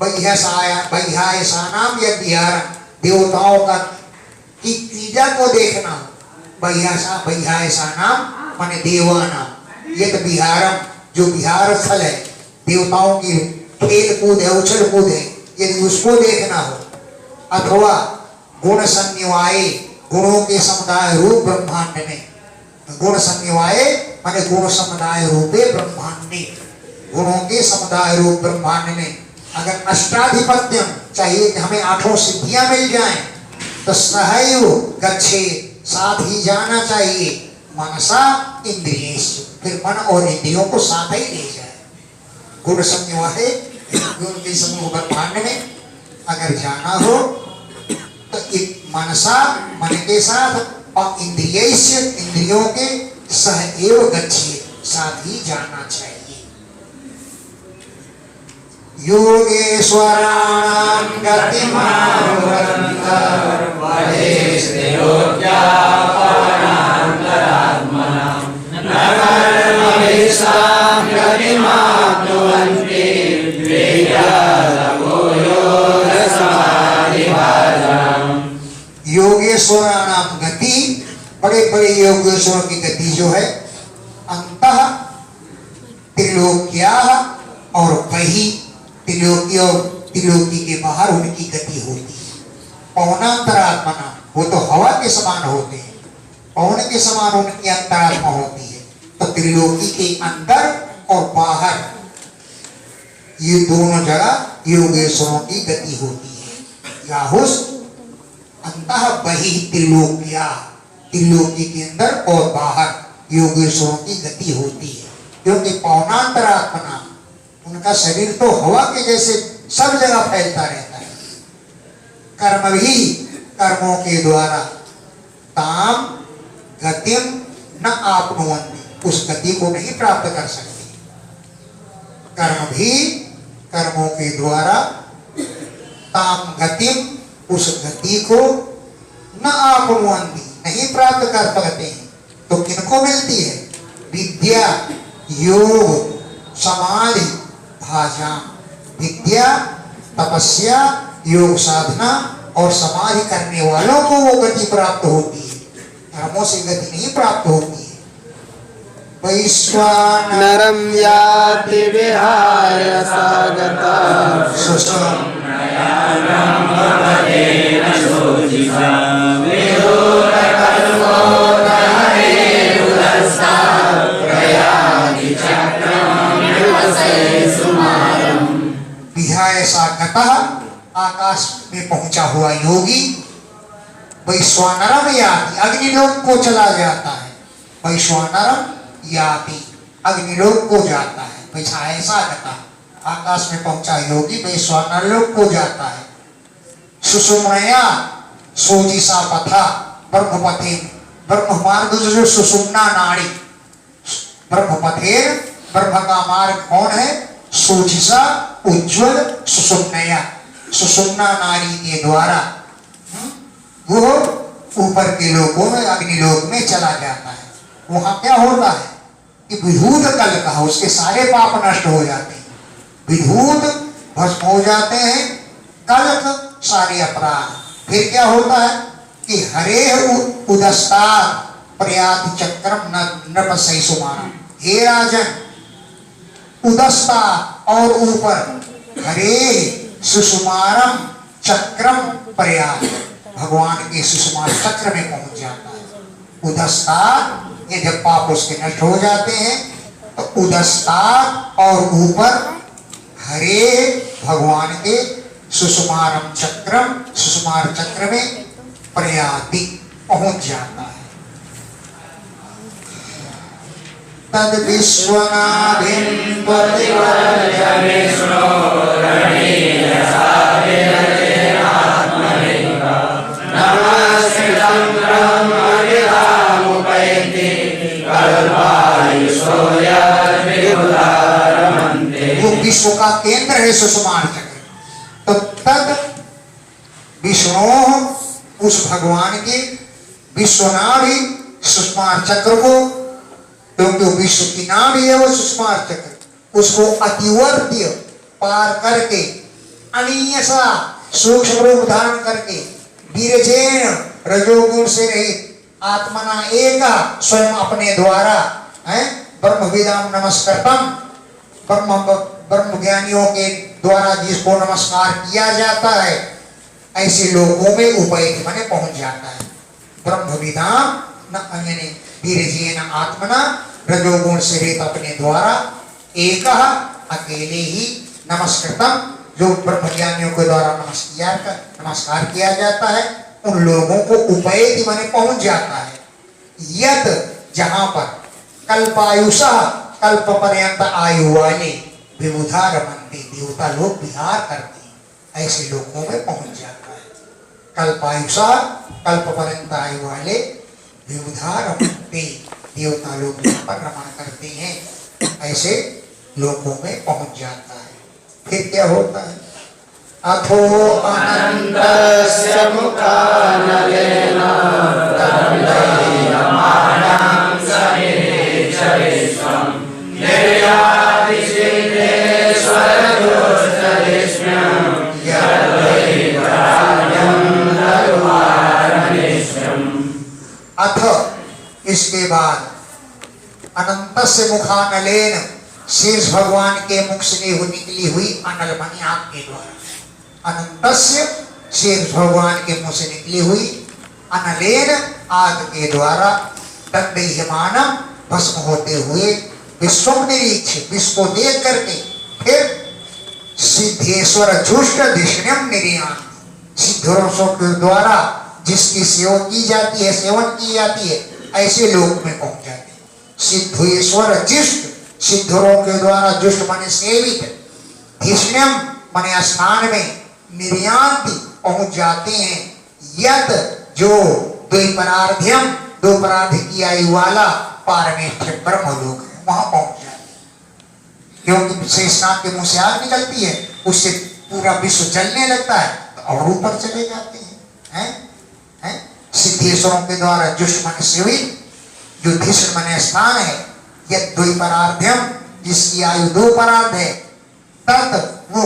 A: बह्यायसानाम या विहारम, देवताओं का की क्रीड़ा को देखना हो। बह्यायसानाम माने देवानाम, ये तो विहारम, जो विहार स्थल है, देवताओं की खेल कूद है, उछल कूद है, यदि उसको देखना हो। अथवा गुण संनिवाय, गुणों के समुदाय रूप ब्रह्मांड में, गुण संनिवाय माने गुण समुदाय रूपे ब्रह्मांडे, गुणों के समुदाय रूप ब्रह्मांड में अगर अष्टाधिपत्यम चाहिए कि हमें आठों सिद्धियां मिल जाएं, तो सहैव गच्छे, साथ ही जाना चाहिए। मनसा इंद्रियेश, फिर मन और इंद्रियों को साथ ही ले जाए। गुण संनिवाय, गुण के समूह ब्रह्मांड में अगर जाना हो तो मनसा, मन के साथ, और इंद्रियेश, इंद्रियों के सहैव गच्छे, साथ ही जाना चाहिए। योगेश्वराणां
B: गतिमानुवर्तयेष्ठयोग्यापरान्तरात्मनां न कर्मभिस्तां गतिमाप्नुवन्ति द्वेयादपो योगसमाधिभाजनम्।
A: योगेश्वराणां गति, बड़े बड़े योगेश्वर की गति जो है, अंतः त्रिलोक्या, और वही त्रिलोकी और त्रिलोकी के बाहर उनकी गति होती है। पवनांतरात्मना, वो तो हवा के समान होते हैं, पवन के समान उनकी अंतरात्मा होती है। तो त्रिलोकी के अंदर और बाहर, ये दोनों जगह योगेश्वरों की गति होती है। याहुस अंतः बहि त्रिलोकिया, त्रिलोकी के अंदर और बाहर योगेश्वरों की गति होती है। क्योंकि पवनांतरात्मना, उनका शरीर तो हवा के जैसे सब जगह फैलता रहता है। कर्म भी, कर्मों के द्वारा ताम गतिम न आपनुवन्ति, उस गति को नहीं प्राप्त कर सकते। कर्म भी, कर्मों के द्वारा ताम गतिम, उस गति को न आपनुवन्ति, नहीं प्राप्त कर पाते हैं। तो किनको मिलती है? विद्या, योग, समाधि, भाषा। विद्या, तपस्या, योग साधना और समाधि करने वालों को वो गति प्राप्त होती है, कर्मों से गति नहीं प्राप्त होती है।
B: वैश्वानरं याति विहाय सागता सुषुम्नायां भवतेन शोचिता विदूरकल्पो दहरेरुदस्ता प्रयाति चक्रं विवसे सुमारम्।
A: विहाय सागतः, आकाश में पहुंचा हुआ योगी, वैश्वानरम याति, अग्निलोक को चला जाता है। वैश्वानरम याति, अग्निलोक को जाता है। विहाय सागतः, आकाश में पहुंचा योगी वैश्वानर लोक को जाता है। सुषुम्नया, सोजिसा पथा, ब्रह्मपथेन, ब्रह्म मार्ग जो सुषुम्ना नाड़ी, ब्रह्मपथेन ब्रह्म का मार्ग कौन है? सोचिसा उज्ज्वल सुषुम्नया, सुषुम्ना नारी के द्वारा वो ऊपर के लोकों में, अग्निलोक में चला जाता है। वहां क्या होता है कि विभूत कल का उसके सारे पाप नष्ट हो जाते हैं, विभूत भस्म हो जाते हैं, कल सारे अपराध। फिर क्या होता है कि हरे उदस्ता प्रयाति चक्रम नृपसई सुमारम। हे राजन, उदस्ता और ऊपर, हरे सुषुमारम चक्रम प्रयात, भगवान के सुषुमार चक्र में पहुंच जाता है। उदस्ता, ये जब पाप उसके नष्ट हो जाते हैं तो उदस्ता और ऊपर हरे भगवान के सुषुमारम चक्रम, सुषुमार चक्र में प्रयाति पहुंच जाता है। तद विश्वनाभिं प्रतिवर्ष विष्णो वो विश्व का केंद्र है सुषुमार चक्र। तो तद विष्णु, उस भगवान के विश्वनाभि सुषुमार चक्र को, क्योंकि विश्व की नाम ही है वो सुषुमार चक्र, उसको अतिवर्त्य पार करके अनीयसा सूक्ष्म रूप धारण करके वीरजेन रजोगुण से रहित आत्मना एक स्वयं अपने द्वारा है ब्रह्म विदाम नमस्कृतम, ब्रह्म ज्ञानियों के द्वारा जिसको नमस्कार किया जाता है, ऐसे लोगों में उपैति माने पहुंच जाता है। ब्रह्म विदाम न वीरजेन आत्मना रजोगुण से रहित अपने द्वारा एक अकेले ही नमस्कृतम, जो ब्रह्म ज्ञानियों के द्वारा नमस्कार किया जाता है, उन लोगों को उपैति माने पहुंच जाता है। यत, जहां पर कल्पायुषा, कल्प पर्यंत आयु वाले विबुधा रमन्ते, देवता लोग विहार करते हैं, ऐसे लोगों में पहुंच जाता है। कल्पायुषा, कल्प पर्यंत आयु वाले विबुधा रमन्ते, देवता लोग यहाँ पर रमण करते हैं, ऐसे लोगों में पहुंच जाता है। फिर क्या होता है? अथो
B: अनन्तस्य मुखानलेन तद्दैयमानं समेचरिष्वं निर्याति सिद्धेश्वरदोषदृश्यं यद्वैराग्यं धर्मारनिष्यम्।
A: अथ, इसके बाद अनंतस्य मुखानलेन, शेष भगवान के मुख से निकली हुई अनल मणि आग के द्वारा, अनंतस्य शेष भगवान के मुख से निकली हुई अनलेन आग के द्वारा दंडयमानम, भस्म होते हुए विश्व निरीक्ष, विश्व को देख करके फिर सिद्धेश्वर जुष्ट धिष्ण्यम निर्यान, सिद्धों के द्वारा जिसकी सेवा की जाती है, सेवन की जाती है, ऐसे लोक में पहुंच जाते हैं। सिद्धेश्वर जिष्ट, सिद्धों के द्वारा जुष्ट माने सेवित, धिष्ण्यम माने स्नान में, निर्यांति पहुंच जाते हैं। यद, जो द्वैपरार्ध्यम, दो परार्ध की आयु वाला पारमेष्ठ ब्रह्मलोक है, वहां पहुंच जाते हैं। क्योंकि शेषनाग के मुंह से आग निकलती है, उससे पूरा विश्व जलने लगता है, तो और ऊपर चले जाते हैं। सिद्धेश्वरों के द्वारा जुष्ट माने सेवित, जो धिष्ण माने स्नान है, यद द्वैपरार्ध्यम, जिसकी आयु दो परार्ध है, तत् वो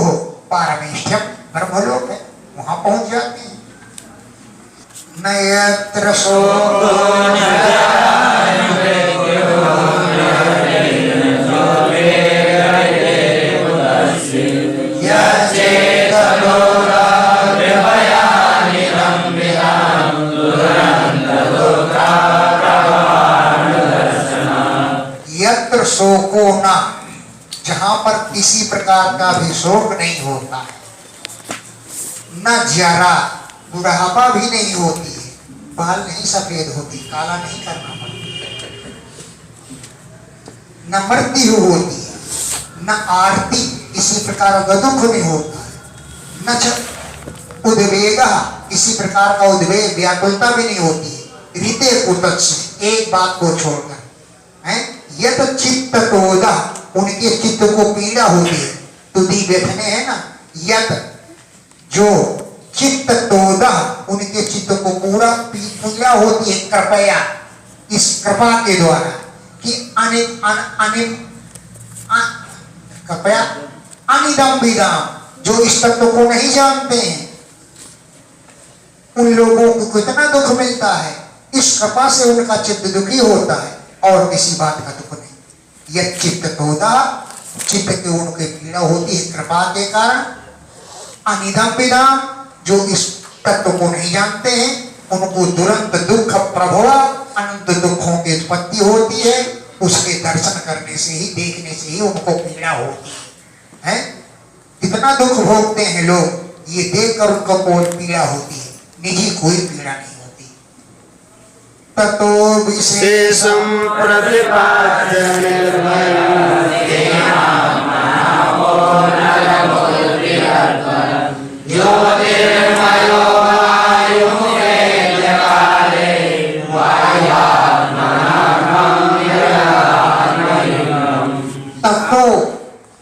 A: पारमेष्ठ्यम ब्रह्मलोक है, वहां पहुंच जाते हैं। नयत्र शोको यत्र शोको न, जहां पर किसी प्रकार का भी शोक नहीं होता है, न जरा, बुढ़ापा भी नहीं होती है, बाल नहीं सफेद होती, काला नहीं करना पड़ता, न मृत्यु होती है, न आरती, किसी प्रकार का दुख नहीं होता है, न उद्वेग, किसी प्रकार का उद्वेग व्याकुलता भी नहीं होती है। रीते कुतच्छ, एक बात को छोड़कर है, यत चित्त तोदा, उनके चित्त को पीड़ा होती है। तुदी व्यथने है ना, यत जो चित्त तोदा, उनके चित्त को पूरा पीड़ा होती है कृपया, इस कृपा के द्वारा कि कृपया अनिदम विदाम, जो इस तत्व को नहीं जानते हैं उन लोगों को कितना दुख मिलता है। इस कृपा से उनका चित्त दुखी होता है और किसी बात का दुख नहीं। यह चित्त तोदा, चित्त के उनके पीड़ा होती है कृपा के कारण। अनिदम विदाम, जो इस तत्व को नहीं जानते हैं उनको दुरंत दुख प्रभव, अनंत दुखों की उत्पत्ति होती है। उसके दर्शन करने से ही, देखने से ही उनको पीड़ा होती है। कितना दुख भोगते हैं लोग, ये देखकर उनको कोई पीड़ा होती है, निजी कोई पीड़ा नहीं होती। ततो विशेषम
B: प्रतिपाद्य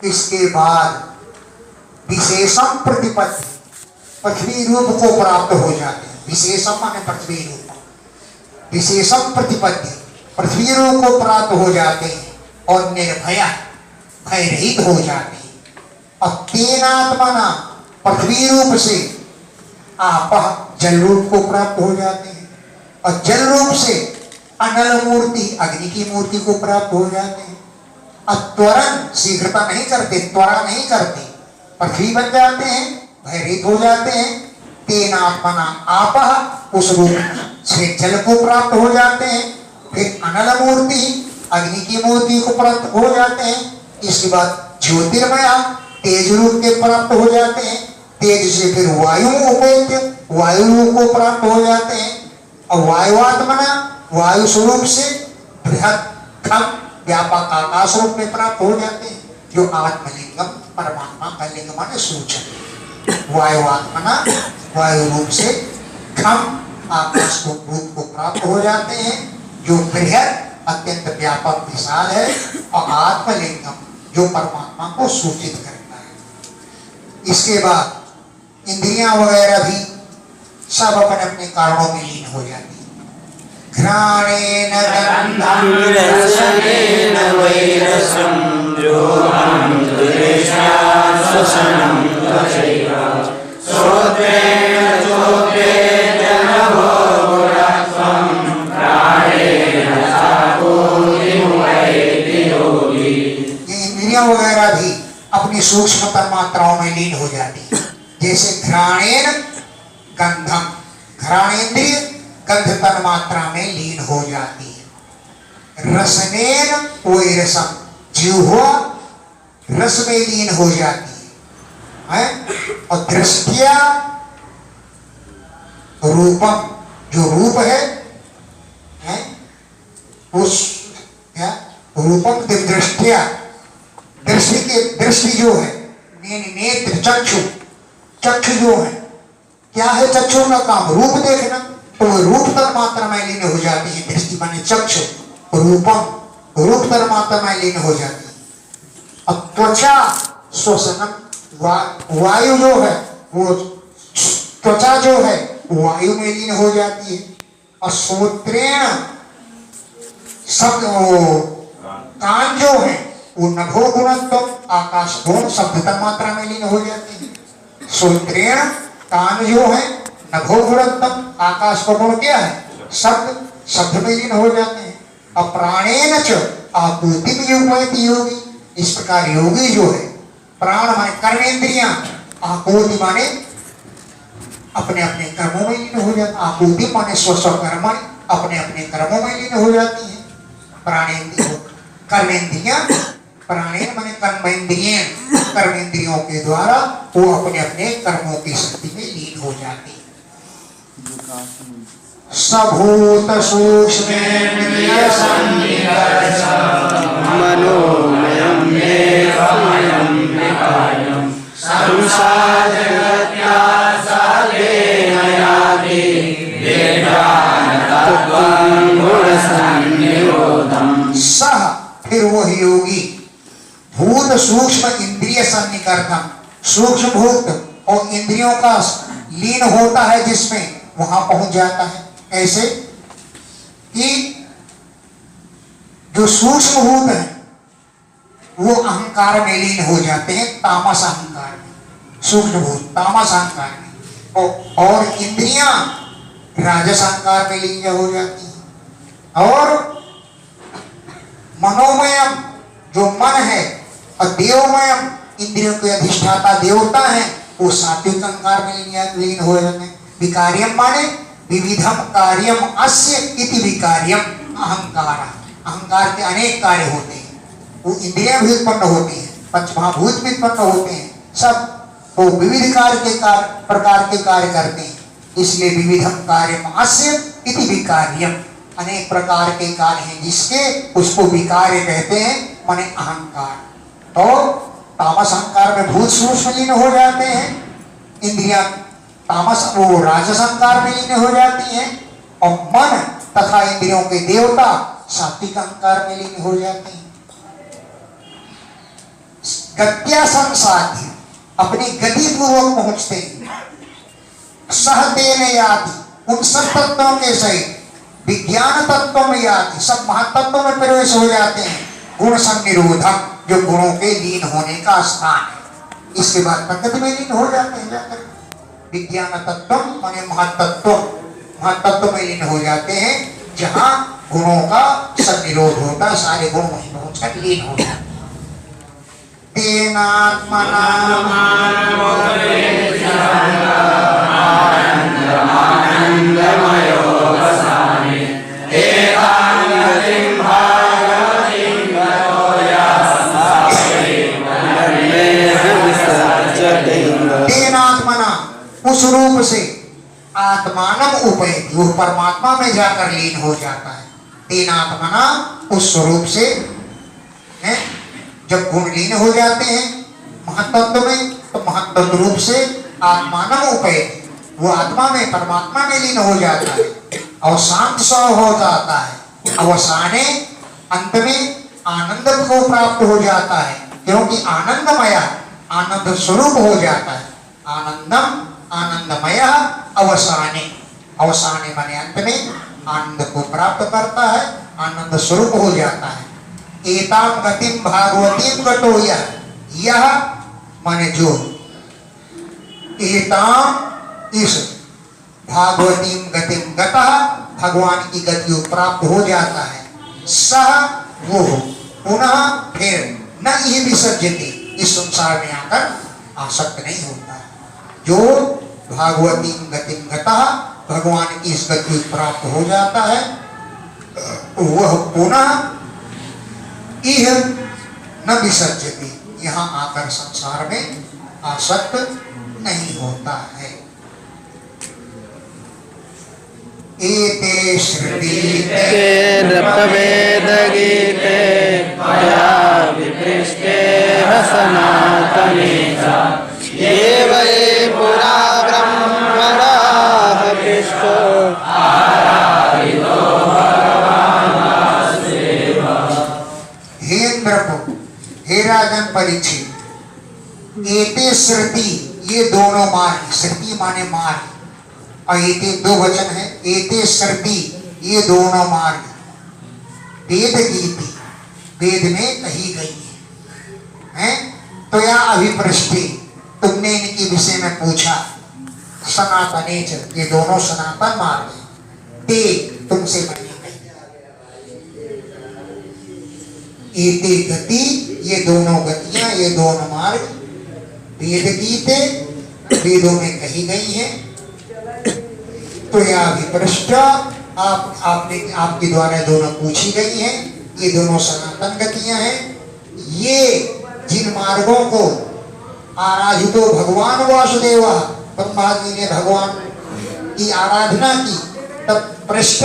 A: इसके बाद विशेषम प्रतिपत्ति, पृथ्वी रूप को प्राप्त हो जाते हैं। विशेषम माने पृथ्वी रूप, विशेषम प्रतिपत्ति, पृथ्वी रूप को प्राप्त हो जाते हैं और निर्भया, भय रहित हो जाते हैं। और तेनात्मना, पृथ्वी रूप से आप जल रूप को प्राप्त हो जाते हैं और जल रूप से अनल मूर्ति, अग्नि की मूर्ति को प्राप्त हो जाते हैं। त्वरण शीघ्रता नहीं करते, त्वरा नहीं करते, पृथ्वी बन जाते हैं, भयरहित हो जाते हैं। तेनात्मना आप, उस रूप से जल को प्राप्त हो जाते हैं। फिर अनल मूर्ति, अग्नि की मूर्ति को प्राप्त हो जाते हैं। इसके बाद ज्योतिर्मया, तेज रूप के प्राप्त हो जाते हैं। तेज से फिर वायु उपेत्य, वायु रूप को प्राप्त हो जाते हैं। और वायुआत्मना, वायु स्वरूप से बृहद खम व्यापक आकाश रूप में प्राप्त हो जाते हैं, जो आत्मलिंगम, परमात्मा का लिंग माने सूचन। वायुआत्मना, वायु रूप से खम आकाश रूप को प्राप्त हो जाते हैं, जो बृहद अत्यंत व्यापक विशाल है। और आत्मलिंगम, जो परमात्मा को सूचित करता है। इसके बाद इंद्रियां वगैरह भी सब अपने अपने कारणों में लीन हो जाती है। घ्राणेन गन्धं
B: रसनेन वैरसं योगं दुरेशाश्वसनं त्वचैव श्रोत्रेण चोत्रेण नभो गुणत्वं प्राणेन साकोतिमुपैति योगी।
A: ये इंद्रियां वगैरह भी अपनी सूक्ष्म तन्मात्राओं में लीन हो जाती है। जैसे घ्राणेन गंधम, घ्राणेन्द्रिय गंध तन्मात्रा में लीन हो जाती है। रसनेन वैरसम, जिह्वा रस में लीन हो जाती है। और दृष्टिया रूपम, जो रूप है उस रूपम दृष्टिया, दृष्टि जो है, नेत्र चक्षु, चक्षु जो है, क्या है चक्षु का काम? रूप देखना। तो रूप तन्मात्रा में लीन हो जाती है। दृष्टि माने चक्षु, रूपम, रूप तन्मात्रा में लीन हो जाती है। अब त्वचा श्वसनम, वायु जो है वो, त्वचा जो है वायु में लीन हो जाती है। और श्रोत्रेण, शब्द, कान जो है वो नभो गुणत्व, आकाश गुण शब्द तन्मात्रा में लीन हो जाती है। श्रोत्रेण, कान जो है नभो गुणत्व, आकाश का गुण क्या है? शब्द, शब्द में लीन हो जाते हैं। और प्राणेन च आपूर्ति में योगी, इस प्रकार योगी जो है, प्राण माने कर्मेंद्रियां, आपूर्ति माने अपने अपने कर्मों में लीन हो जाती, आपूर्ति माने स्व कर्म, अपने अपने कर्मों में लीन हो जाती है। प्राणेन्द्रिय, कर्मेंद्रियां, प्राणेन माने कर्मेंद्रिय, कर्मेंद्रियों के द्वारा वो अपने अपने कर्मों की शक्ति में लीन हो जाती है। सभूत सूक्ष्मेन्द्रिय
B: मनोमयं देवमयं विकायं संसारगत्या सालेन याति वेदान्तत्वं गुणसंनिरोधम्।
A: सह, फिर वह योगी प्रथम सूक्ष्म भूत और इंद्रियों का लीन होता है जिसमें वहां पहुंच जाता है। ऐसे कि जो सूक्ष्म भूत है वो अहंकार में लीन हो जाते हैं, तामस अहंकार में, सूक्ष्म भूत तामस अहंकार में, और इंद्रियां राजस अहंकार में लीन हो जाती हैं। और मनोमयम जो मन है और देवमयम इंद्रियों के अधिष्ठाता देवता है वो सात्विक अहंकार में लीन हो जाते हैं। विकार्यम माने विविधम कार्यम अस्य इति विकार्यम अहंकार। अहंकार के अनेक कार्य होते हैं, वो इंद्रियां भी उत्पन्न होती हैं, पंचमहाभूत भी उत्पन्न होते हैं, सब वो विविध प्रकार के कार्य करते हैं। इसलिए विविधम कार्यम अस्य इति विकार्यम, अनेक प्रकार के कार्य हैं जिसके उसको विकार्य कहते हैं, माने अहंकार। तो तामस अहंकार में भूत सूक्ष्म लीन हो जाते हैं, इंद्रियां तामस वो राजस अहंकार में लीन हो जाती हैं, और मन तथा इंद्रियों के देवता सात्विक अहंकार में लीन हो जाते हैं। गत्या संसाध्य अपनी गति पूर्वक पहुंचते हैं। सहतेन याति उन सब तत्वों के सहित विज्ञान तत्व में याति सब महातत्वों में प्रवेश हो जाते हैं। गुण संनिरोधक जो गुणों के लीन होने का स्थान है, इसके बाद प्रकृति में लीन हो जाते हैं जाकर। विज्ञान तत्व माने महातत्व में लीन हो जाते हैं, जहां गुणों का संनिरोध होता है, सारे गुण वहीं पहुंचकर लीन हो जाते हैं। तेनात्मना उस रूप से आत्मानम उपैति वो परमात्मा में जाकर लीन हो जाता है। तेनात्मना उस स्वरूप से है, जब गुण लीन हो जाते हैं महत्त्व में, तो महत्त्व रूप से आत्मानम उपैति वो आत्मा में परमात्मा में लीन हो जाता है और शांत स्वभाव हो जाता है। अवसाने अंत में आनंद को प्राप्त हो जाता है, क्योंकि आनंदमय आनंद स्वरूप हो जाता है। आनंदम आनंदमय अवसाने, अवसाने माने अंत में आनंद को प्राप्त करता है, आनंद स्वरूप हो जाता है। एताम गतिम भागवतीम गतो यह माने जो एताम इस भागवतीम गतिम गता भगवान की गति को प्राप्त हो जाता है। सह वो पुनः फिर न ये विसर्जते इस संसार में आकर आसक्त नहीं होता। जो भागवती गतिम गता भगवान की इस गति प्राप्त हो जाता है वह पुनः इह न विसर्जते यहाँ आकर संसार में आसक्त नहीं होता है। एते श्रुति
B: वेदगीते विपृष्टे सनातने ये वै पुरा ब्रह्मणाः विष्णो आराधितो भगवानस्तेव।
A: हे इंद्रप्रभु, हे राजन परीक्षित, एते श्रुति ये दोनों मार्ग, श्रुति माने मार्ग और एते दो वचन है। एते श्रुति ये दोनों मार्ग वेद गीति वेद में कही गई है। तो या अभिप्रष्टि तुमने इनके विषय में पूछा। सनातने ये दोनों सनातन मार्ग है, ते तुमसे बनी गई। एते गति ये दोनों गतियां, ये दोनों मार्ग वेद गीते वेदों में कही गई है। तो यह अभिप्रष्ट आपने आपके द्वारा दोनों पूछी गई हैं, ये दोनों सनातन गतियां हैं। ये जिन मार्गों को आराधितो भगवान वासुदेव ब्रह्मा जी ने भगवान की आराधना की, तब पृष्ठ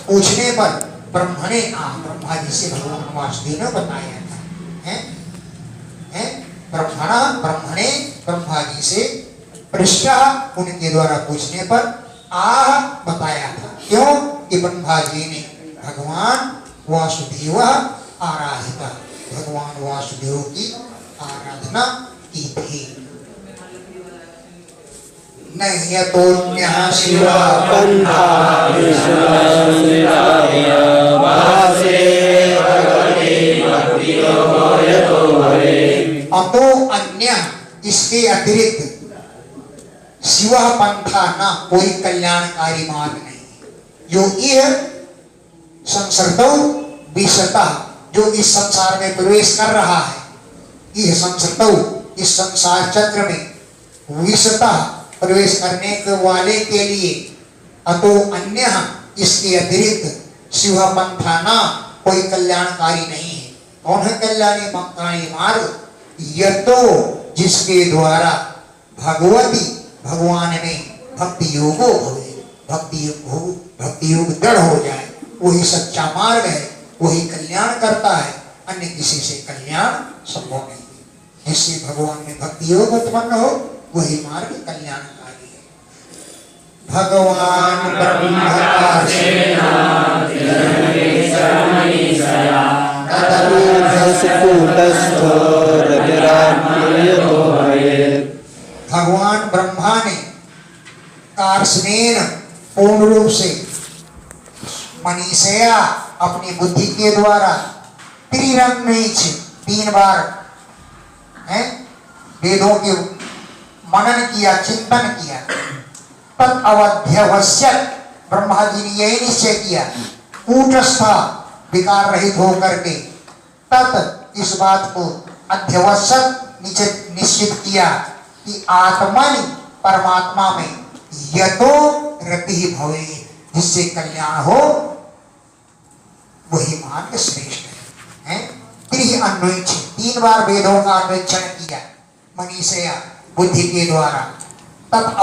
A: पूछने पर ब्रह्मणे ब्रह्मा जी से भगवान वासुदेव ने बताया था। ब्रह्मणे ब्रह्मा जी से पृष्ठ उनके द्वारा पूछने पर आह बताया था। क्यों कि ब्रह्मा जी ने भगवान वासुदेव आराधिता, भगवान वासुदेव की आराधना की थी। न यतोऽन्यः शिवा
B: पंथा
A: अतो अन्य, इसके अतिरिक्त शिवा पंथा न, कोई कल्याणकारी मार्ग नहीं। जो यह संसर्गो विशता, जो इस संसार में प्रवेश कर रहा है, यह संसर्गो, इस संसार चक्र में विशता प्रवेश करने के वाले के लिए अतो अन्य, इसके अतिरिक्त शिव पंथा न, कोई कल्याणकारी नहीं है। कौन है कल्याणकारी मार्ग? यतो, जिसके द्वारा भगवती, भगवान में भक्ति योगो भवे, भक्ति योग दृढ़ हो जाए, वही सच्चा मार्ग है, वही कल्याण करता है। अन्य किसी से कल्याण संभव नहीं। जिससे भगवान में भक्ति योग उत्पन्न हो, वही मार्ग कल्याणकारी है। भगवान भगवान ब्रह्मा ने कारस्नेन, पूर्ण रूप से, मनीषया, अपनी बुद्धि के द्वारा, त्रिरंगीच, 3 बार है वेदों के मनन किया, चिंतन किया। तत् अवध्यवश्यक, ब्रह्मा जी ने यही निश्चय किया, कूटस्थ, विकार रहित होकर के, तत्, इस बात को, अध्यवश्यक, निश्चित किया कि आत्मनि, परमात्मा में, यतो रति भवे, जिससे कल्याण हो, वही मार्ग श्रेष्ठ है। त्रिअन्वेक्ष, 3 बार वेदों का अन्वेक्षण किया मनीषया, बुद्धि के द्वारा। तत्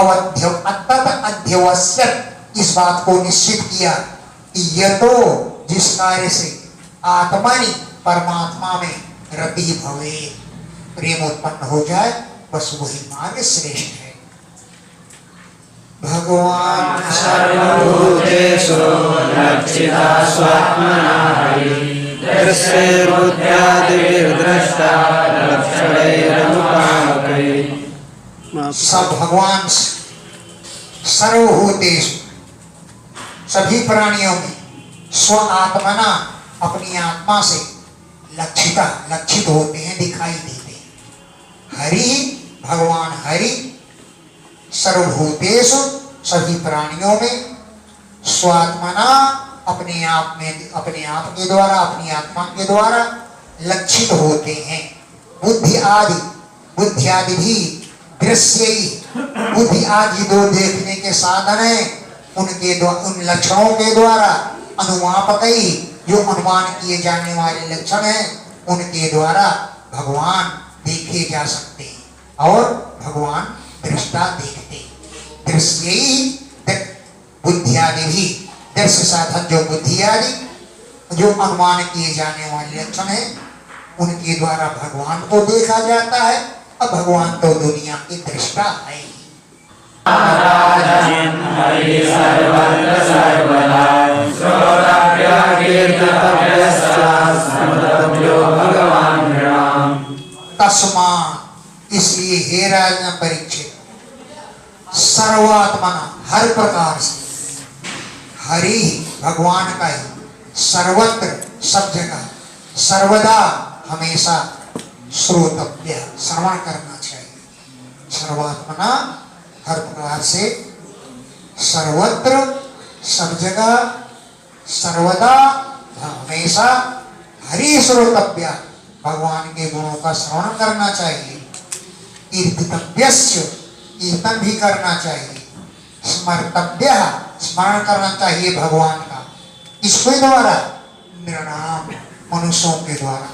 A: अध्यवश्यक, इस बात को निश्चित किया कि यतो, जिस कार्य से, आत्मनि, परमात्मा में, रति भवे, प्रेम उत्पन्न हो जाए, बस वही मार्ग श्रेष्ठ है। भगवान
B: सर्वभूतेषु लक्षिता स्वात्मना दृश्यैर्बुद्ध्यादिभिर्द्रष्टा लक्षणैरनुपाकैः।
A: सब भगवान सर्वभूतेषु, सभी प्राणियों में, स्व आत्मना, अपनी आत्मा से, लक्षिता, लक्षित होते हैं, दिखाई देते हैं। हरि, भगवान हरि, सर्वभूतेषु, सभी प्राणियों में, स्वात्मना, अपने आप में, अपने आप के द्वारा, अपनी आत्मा के द्वारा लक्षित होते हैं। बुद्धि आदि, बुद्धि आदि भी, दृश्य, बुद्धि आदि 2 देखने के साधन है, उनके द्वारा, उन लक्षणों के द्वारा, अनुमापकई, जो अनुमान किए जाने वाले लक्षण हैं, उनके द्वारा भगवान देखे जा सकते हैं, और भगवान दृष्टा देखते। दृश्य बुद्धि आदि भी, दृश्य साधन जो बुद्धि आदि, जो अनुमान किए जाने वाले लक्षण है, उनके द्वारा भगवान को देखा जाता है। अब भगवान तो दुनिया की दृष्टा है। तस्मा, इसलिए हे राजन परीक्षित, सर्वात्मना, हर प्रकार से, हरि, भगवान का ही, सर्वत्र, सब जगह, सर्वदा, हमेशा, श्रोतव्य, श्रवण करना चाहिए। सर्वात्मना, हर प्रकार से, सर्वत्र, सब जगह, सर्वदा, हमेशा, हरि श्रोतव्य, भगवान के गुणों का श्रवण करना चाहिए। कीर्तितव्यस्य, कीर्तन भी करना चाहिए। स्मर्तव्य, स्मरण करना चाहिए भगवान का। इसके द्वारा, निर्णाम, मनुष्यों के द्वारा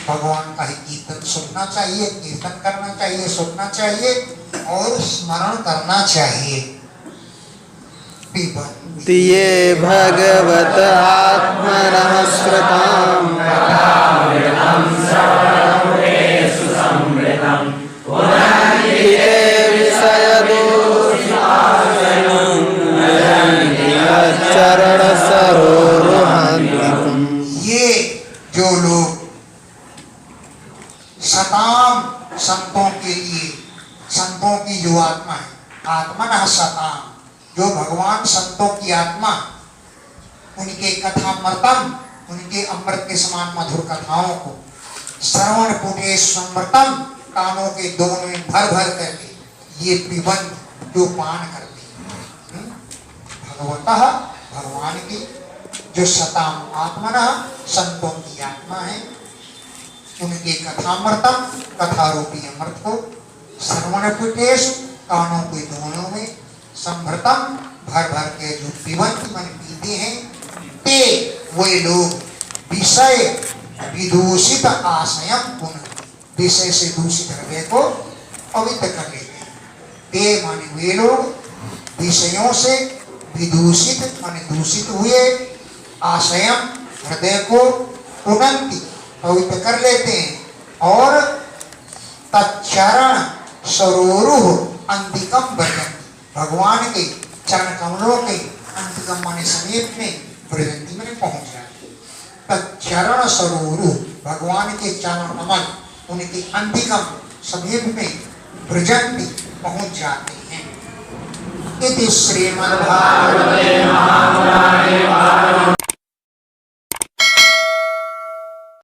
A: भगवान का ही कीर्तन सुनना चाहिए, कीर्तन करना चाहिए, सुनना चाहिए और स्मरण करना चाहिए।
B: दिये भगवत आत्मनः श्रुताम् चरण सरोरुहान्वितम्।
A: ये जो लोग सताम, संतों के लिए संतों की जो आत्मा है, आत्मनः सताम, जो भगवान संतों की आत्मा, उनके कथामृतम, उनके अमृत के समान मधुर कथाओं को श्रवण पुटे समृतम, कानों के दोनों में भर भर करके ये पिबन जो पान करते हैं, भगवतः, भगवान की जो सताम आत्मना, संतों की आत्मा है, उनके कथामृतम, कथा रूपी अमृत को श्रवण पुटेश, कानों के दोनों में समृतम, भर भर के जो पिबन मन पीते हैं, ते वे लोग विषय विदूषित आशयम पुनः, विषय से दूषित हृदय को पवित्र कर लेते हैं। ते माने वे लोग विषयों से विदूषित माने दूषित हुए, आशयम हृदय को पुनन्ति पवित्र कर लेते हैं, और तच्चरण सरोरुह अंतिकम भजन्ति, भगवान के चरण कमलों के अंतिकम माने समीप में भजन्ति में पहुंच जाते। तच्चरण सरोरुह, भगवान के चरण कमल उनके अंतिकम समीप में भजन्ति पहुंच जाते हैं। इति श्रीमद्भागवते महापुराणे